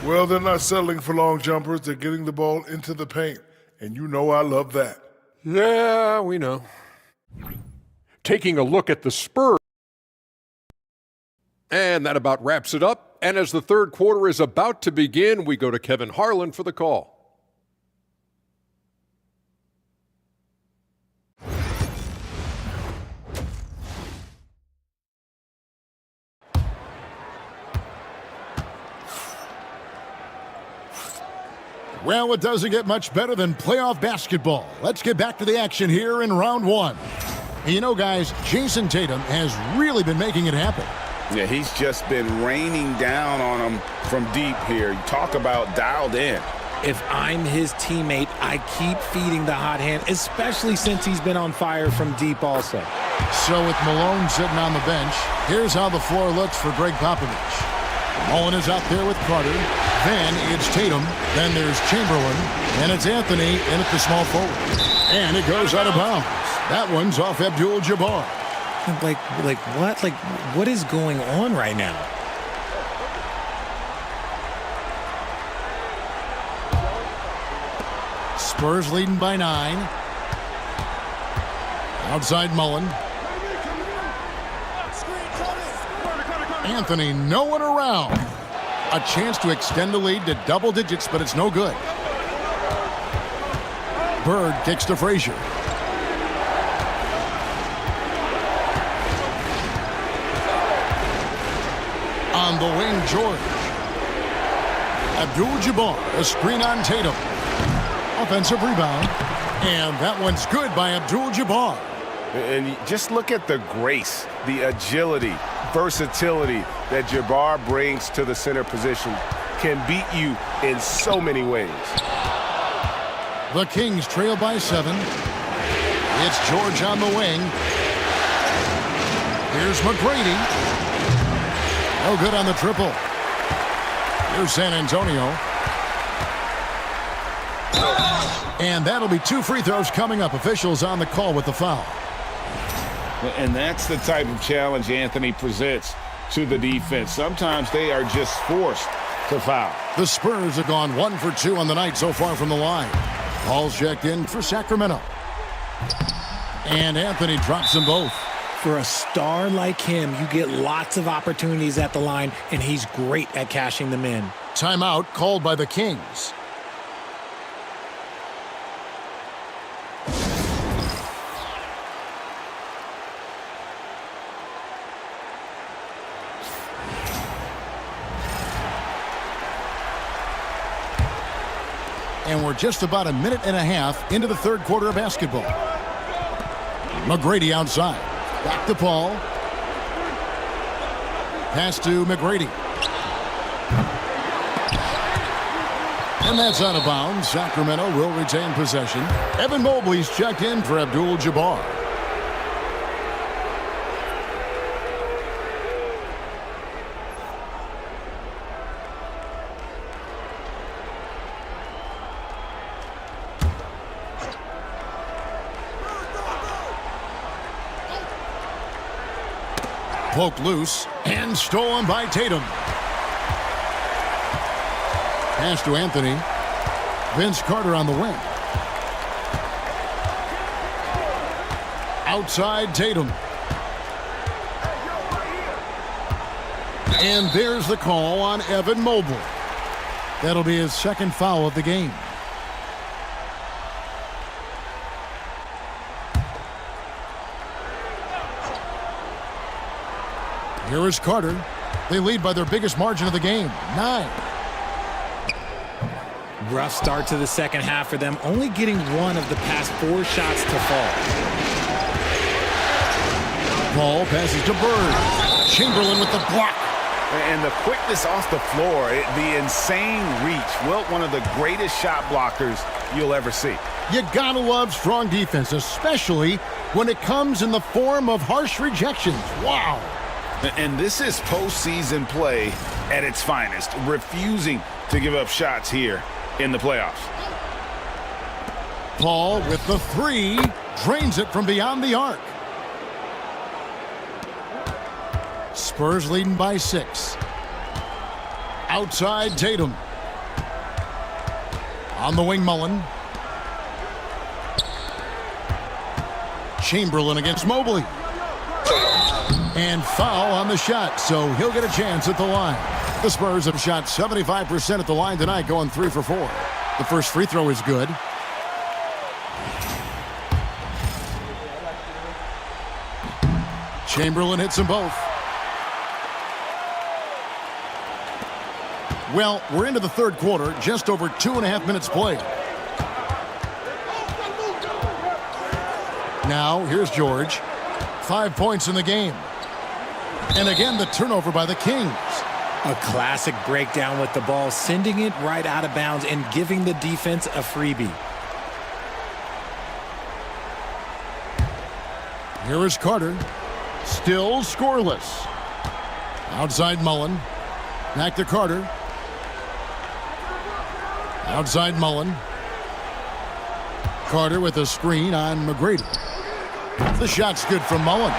Well, they're not settling for long jumpers. They're getting the ball into the paint. And you know I love that. Yeah, we know. Taking a look at the Spurs. And that about wraps it up. And as the third quarter is about to begin, we go to Kevin Harlan for the call. Well, it doesn't get much better than playoff basketball. Let's get back to the action here in round one. And you know, guys, Jason Tatum has really been making it happen. Yeah, he's just been raining down on him from deep here. You talk about dialed in. If I'm his teammate, I keep feeding the hot hand, especially since he's been on fire from deep also. So with Malone sitting on the bench, here's how the floor looks for Greg Popovich. Malone is out there with Carter. Then it's Tatum. Then there's Chamberlain. And it's Anthony in at the small forward. And it goes out of bounds. That one's off Abdul-Jabbar. Like what? Like, what is going on right now? Spurs leading by 9. Outside Mullen. Anthony, no one around. A chance to extend the lead to double digits, but it's no good. Bird kicks to Frazier. On the wing, George. Abdul-Jabbar, a screen on Tatum. Offensive rebound. And that one's good by Abdul-Jabbar. And just look at the grace, the agility, versatility that Jabbar brings to the center position. Can beat you in so many ways. The Kings trail by 7. It's George on the wing. Here's McGrady. No good on the triple. Here's San Antonio. And that'll be 2 free throws coming up. Officials on the call with the foul. And that's the type of challenge Anthony presents to the defense. Sometimes they are just forced to foul. The Spurs have gone 1 for 2 on the night so far from the line. Ball's checked in for Sacramento. And Anthony drops them both. For a star like him, you get lots of opportunities at the line, and he's great at cashing them in. Timeout called by the Kings. And we're just about a minute and a half into the third quarter of basketball. McGrady outside. Back to Paul. Pass to McGrady. And that's out of bounds. Sacramento will retain possession. Evan Mobley's checked in for Abdul-Jabbar. Poked loose and stolen by Tatum. Pass to Anthony. Vince Carter on the wing. Outside Tatum. And there's the call on Evan Mobley. That'll be his second foul of the game. Here is Carter. They lead by their biggest margin of the game, 9. Rough start to the second half for them, only getting one of the past 4 shots to fall. Ball passes to Bird. Chamberlain with the block. And the quickness off the floor, the insane reach. Wilt, one of the greatest shot blockers you'll ever see. You gotta love strong defense, especially when it comes in the form of harsh rejections. Wow. And this is postseason play at its finest, refusing to give up shots here in the playoffs. Paul with the three, drains it from beyond the arc. Spurs leading by 6. Outside Tatum. On the wing, Mullen. Chamberlain against Mobley. And foul on the shot, so he'll get a chance at the line. The Spurs have shot 75% at the line tonight, going 3 for 4. The first free throw is good. Chamberlain hits them both. Well, we're into the third quarter, just over 2.5 minutes played. Now, here's George. 5 points in the game. And again, the turnover by the Kings. A classic breakdown with the ball, sending it right out of bounds and giving the defense a freebie. Here is Carter. Still scoreless. Outside Mullen. Back to Carter. Outside Mullen. Carter with a screen on McGrady. The shot's good from Mullen.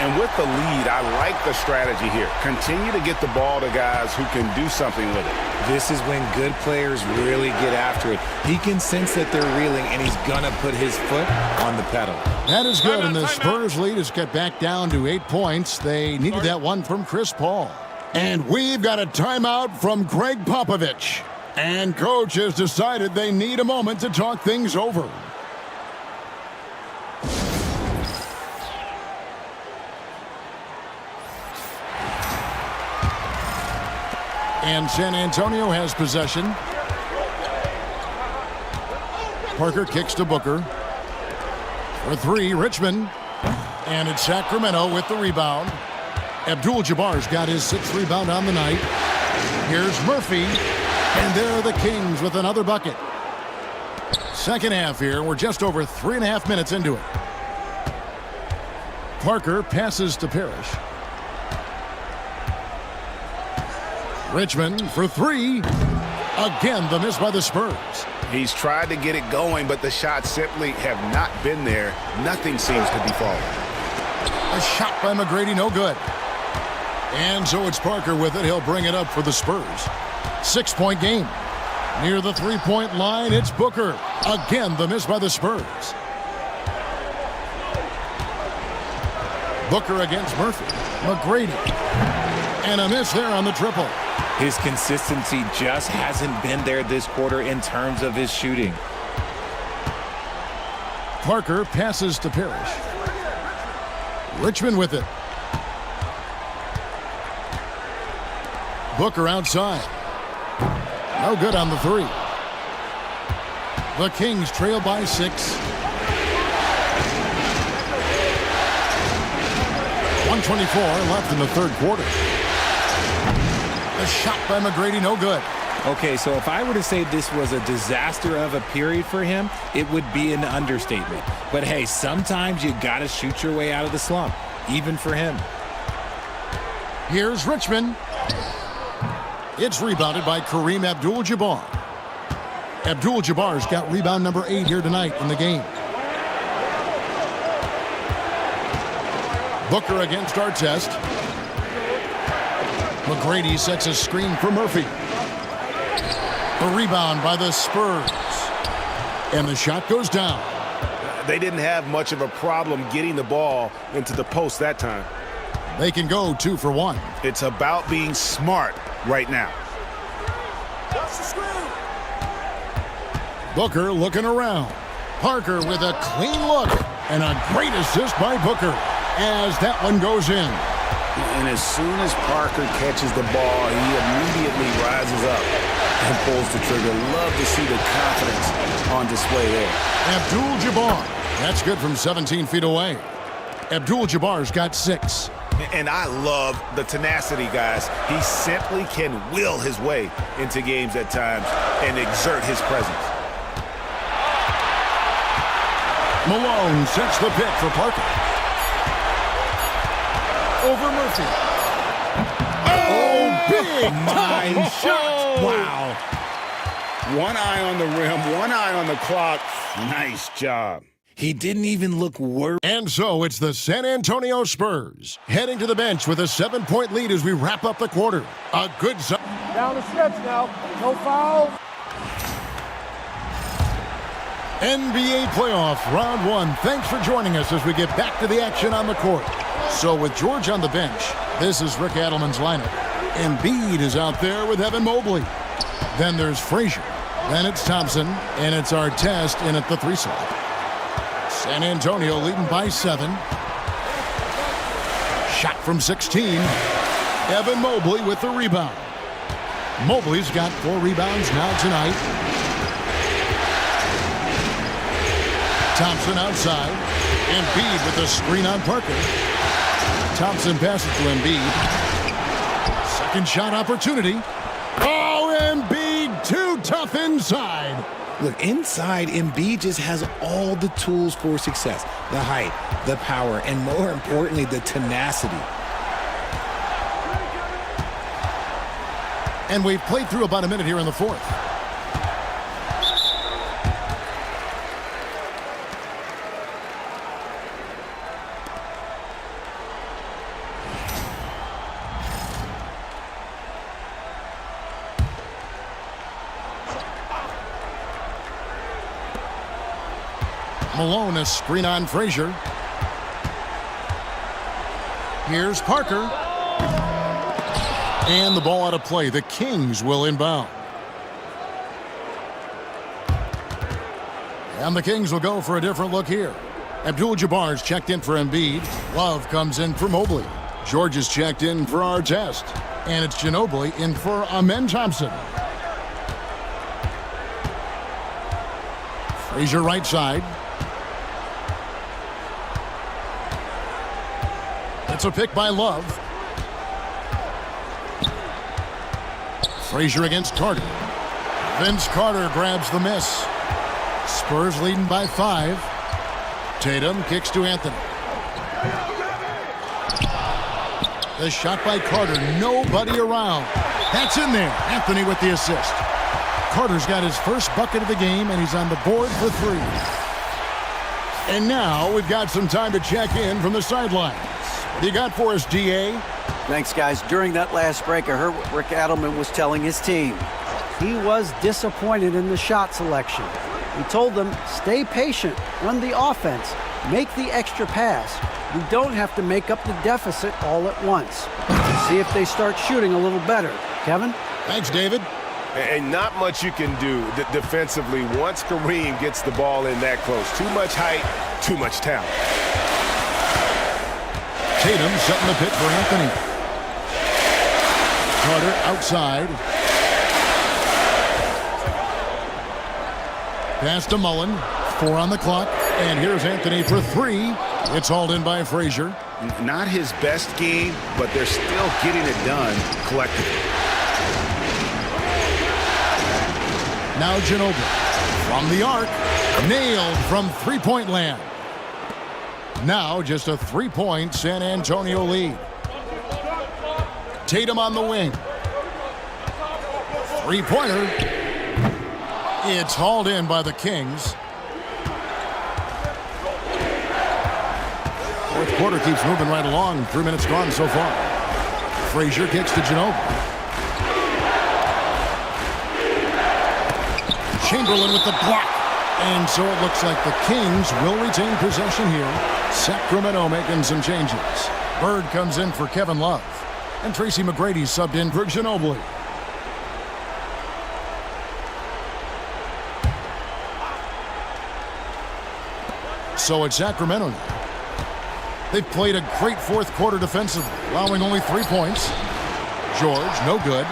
And with the lead, I like the strategy here. Continue to get the ball to guys who can do something with it. This is when good players really get after it. He can sense that they're reeling, and he's going to put his foot on the pedal. That is good, and the Spurs lead is cut back down to 8 points. They needed that one from Chris Paul. And we've got a timeout from Greg Popovich. And coach has decided they need a moment to talk things over. And San Antonio has possession. Parker kicks to Booker. For 3, Richmond. And it's Sacramento with the rebound. Abdul-Jabbar's got his 6th rebound on the night. Here's Murphy. And there are the Kings with another bucket. Second half here. We're just over 3.5 minutes into it. Parker passes to Parrish. Richmond for 3. Again, the miss by the Spurs. He's tried to get it going, but the shots simply have not been there. Nothing seems to be falling. A shot by McGrady, no good. And so it's Parker with it. He'll bring it up for the Spurs. 6-point game. Near the 3-point line, it's Booker. Again, the miss by the Spurs. Booker against Murphy. McGrady. And a miss there on the triple. His consistency just hasn't been there this quarter in terms of his shooting. Parker passes to Parrish. Richmond with it. Booker outside. No good on the 3. The Kings trail by 6. 124 left in the third quarter. A shot by McGrady, no good. Okay, so if I were to say this was a disaster of a period for him, it would be an understatement. But hey, sometimes you got to shoot your way out of the slump, even for him. Here's Richmond. It's rebounded by Kareem Abdul-Jabbar. Abdul-Jabbar's got rebound number 8 here tonight in the game. Booker against Artest. McGrady sets a screen for Murphy. The rebound by the Spurs. And the shot goes down. They didn't have much of a problem getting the ball into the post that time. They can go 2 for 1. It's about being smart right now. Booker looking around. Parker with a clean look. And a great assist by Booker as that one goes in. And as soon as Parker catches the ball, he immediately rises up and pulls the trigger. Love to see the confidence on display there. Abdul-Jabbar. That's good from 17 feet away. Abdul-Jabbar's got 6. And I love the tenacity, guys. He simply can will his way into games at times and exert his presence. Malone sets the pick for Parker. Over Murphy. Oh, big My shot. Wow. One eye on the rim, one eye on the clock. Nice job. He didn't even look worried. And so it's the San Antonio Spurs heading to the bench with a 7-point lead as we wrap up the quarter. A good sign. Down the stretch now. No foul. NBA playoff round 1. Thanks for joining us as we get back to the action on the court. So with George on the bench, this is Rick Adelman's lineup. Embiid is out there with Evan Mobley. Then there's Frazier. Then it's Thompson, and it's Artest in at the 3 slot. San Antonio leading by 7. Shot from 16. Evan Mobley with the rebound. Mobley's got 4 rebounds now tonight. Thompson outside. Embiid with the screen on Parker. Thompson passes to Embiid. Second shot opportunity. Oh, Embiid too tough inside. Look, inside, Embiid just has all the tools for success. The height, the power, and more importantly, the tenacity. And we've played through about a minute here in the fourth. Malone, a screen on Frazier. Here's Parker. And the ball out of play. The Kings will inbound. And the Kings will go for a different look here. Abdul-Jabbar's checked in for Embiid. Love comes in for Mobley. George is checked in for Artest. And it's Ginobili in for Amen Thompson. Frazier right side. It's a pick by Love. Frazier against Carter. Vince Carter grabs the miss. Spurs leading by 5. Tatum kicks to Anthony. The shot by Carter. Nobody around. That's in there. Anthony with the assist. Carter's got his first bucket of the game, and he's on the board for 3. And now we've got some time to check in from the sidelines. What do you got for us, DA? Thanks, guys. During that last break, I heard what Rick Adelman was telling his team. He was disappointed in the shot selection. He told them, stay patient, run the offense, make the extra pass. We don't have to make up the deficit all at once. See if they start shooting a little better. Kevin? Thanks, David. And not much you can do defensively once Kareem gets the ball in that close. Too much height, too much talent. Tatum setting the pick for Anthony. Carter outside. Pass to Mullen. 4 on the clock. And here's Anthony for 3. It's hauled in by Frazier. Not his best game, but they're still getting it done collectively. Now Ginobili from the arc. Nailed from three-point land. Now just a 3-point San Antonio lead. Tatum on the wing. 3-pointer. It's hauled in by the Kings. Fourth quarter keeps moving right along. 3 minutes gone so far. Frazier kicks to Ginobili. Chamberlain with the block. And so it looks like the Kings will retain possession here. Sacramento making some changes. Bird comes in for Kevin Love. And Tracy McGrady subbed in for Ginobili. So it's Sacramento now. They've played a great fourth quarter defensively, allowing only 3 points. George, no good.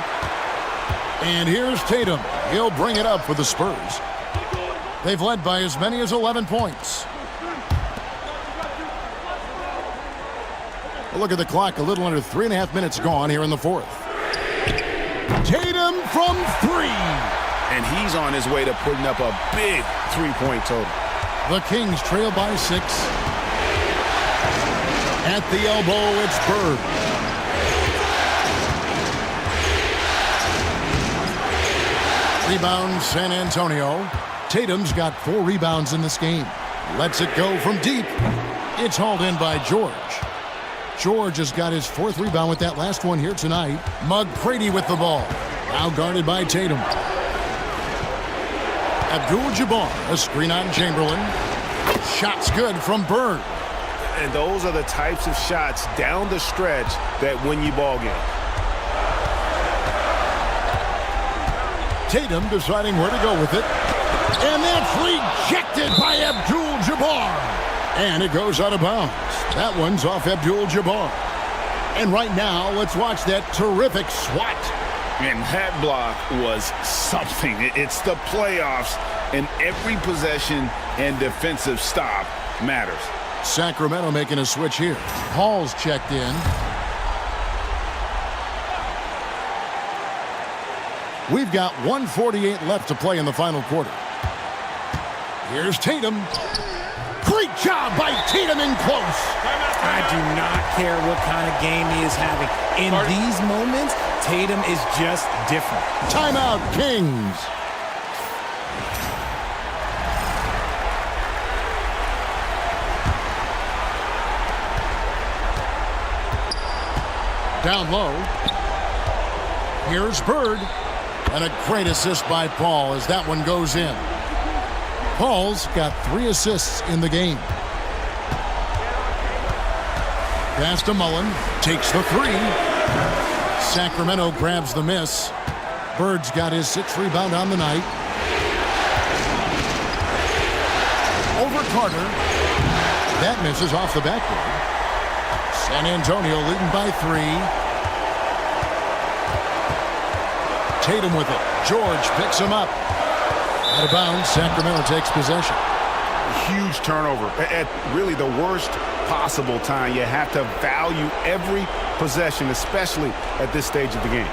And here's Tatum. He'll bring it up for the Spurs. They've led by as many as 11 points. Look at the clock, a little under 3.5 minutes gone here in the fourth. Tatum from 3. And he's on his way to putting up a big three-point total. The Kings trail by 6. At the elbow, it's Bird. Rebound, San Antonio. Tatum's got 4 rebounds in this game. Lets it go from deep. It's hauled in by George. George has got his 4th rebound with that last one here tonight. McGrady with the ball. Now guarded by Tatum. Abdul-Jabbar, a screen on Chamberlain. Shot's good from Bird. And those are the types of shots down the stretch that win you ball games. Tatum deciding where to go with it. And that's rejected by Abdul-Jabbar. And it goes out of bounds. That one's off Abdul-Jabbar. And right now, let's watch that terrific swat. And that block was something. It's the playoffs, and every possession and defensive stop matters. Sacramento making a switch here. Hall's checked in. We've got 1:48 left to play in the final quarter. Here's Tatum. Great job by Tatum in close. I do not care what kind of game he is having. In these moments, Tatum is just different. Timeout, Kings. Down low. Here's Bird. And a great assist by Paul as that one goes in. Paul's got 3 assists in the game. Pass to Mullen. Takes the 3. Sacramento grabs the miss. Bird's got his 6th rebound on the night. Over Carter. That misses off the backboard. San Antonio leading by 3. Tatum with it. George picks him up. Out of bounds, Sacramento takes possession. Huge turnover at really the worst possible time. You have to value every possession, especially at this stage of the game.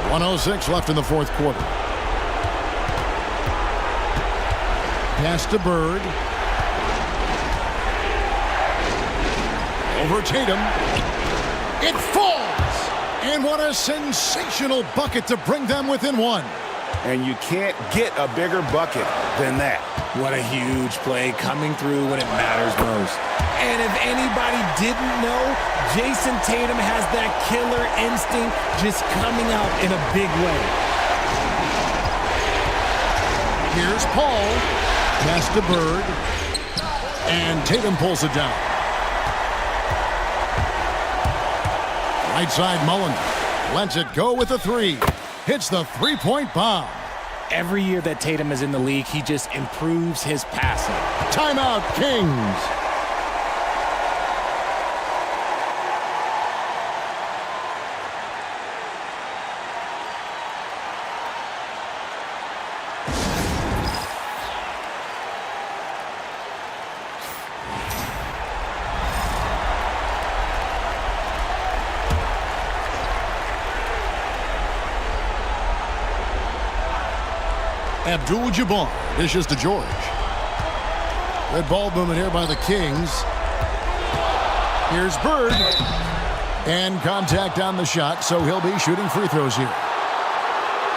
1:06 left in the fourth quarter. Pass to Bird. Over Tatum. It falls! And what a sensational bucket to bring them within 1. And you can't get a bigger bucket than that. What a huge play coming through when it matters most. And if anybody didn't know, Jason Tatum has that killer instinct just coming out in a big way. Here's Paul. Pass to Bird. And Tatum pulls it down. Right side, Mullen lets it go with the 3. Hits the 3-point bomb. Every year that Tatum is in the league, he just improves his passing. Timeout, Kings. Abdul-Jabbar dishes to George. Red ball movement here by the Kings. Here's Bird. And contact on the shot, so he'll be shooting free throws here.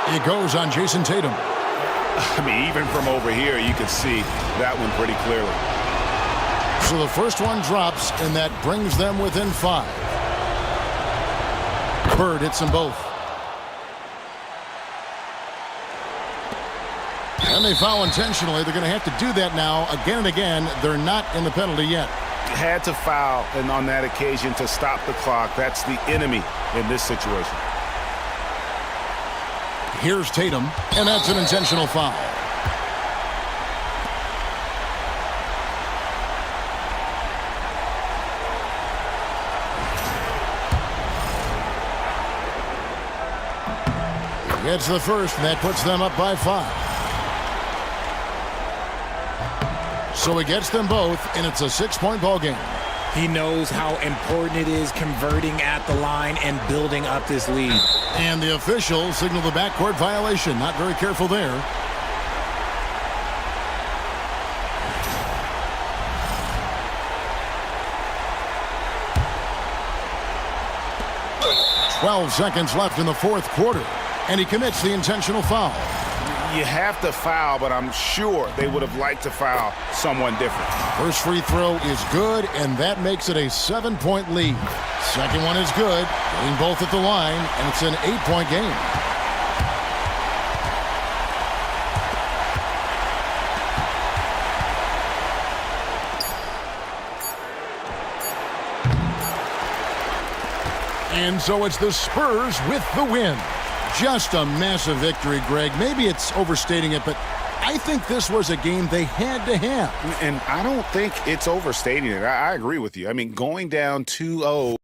It goes on Jason Tatum. I mean, even from over here, you can see that one pretty clearly. So the first one drops, and that brings them within 5. Bird hits them both. And they foul intentionally. They're going to have to do that now again and again. They're not in the penalty yet. Had to foul, and on that occasion to stop the clock. That's the enemy in this situation. Here's Tatum, and that's an intentional foul. Gets the first, and that puts them up by 5. So he gets them both, and it's a 6-point ball game. He knows how important it is converting at the line and building up this lead. And the officials signal the backcourt violation. Not very careful there. "12 seconds left in the fourth quarter, and he commits the intentional foul." You have to foul, but I'm sure they would have liked to foul someone different. First free throw is good, and that makes it a 7-point lead. Second one is good, getting both at the line, and it's an 8-point game. And so it's the Spurs with the win. Just a massive victory, Greg. Maybe it's overstating it, but I think this was a game they had to have. And I don't think it's overstating it. I agree with you. I mean, going down 2-0.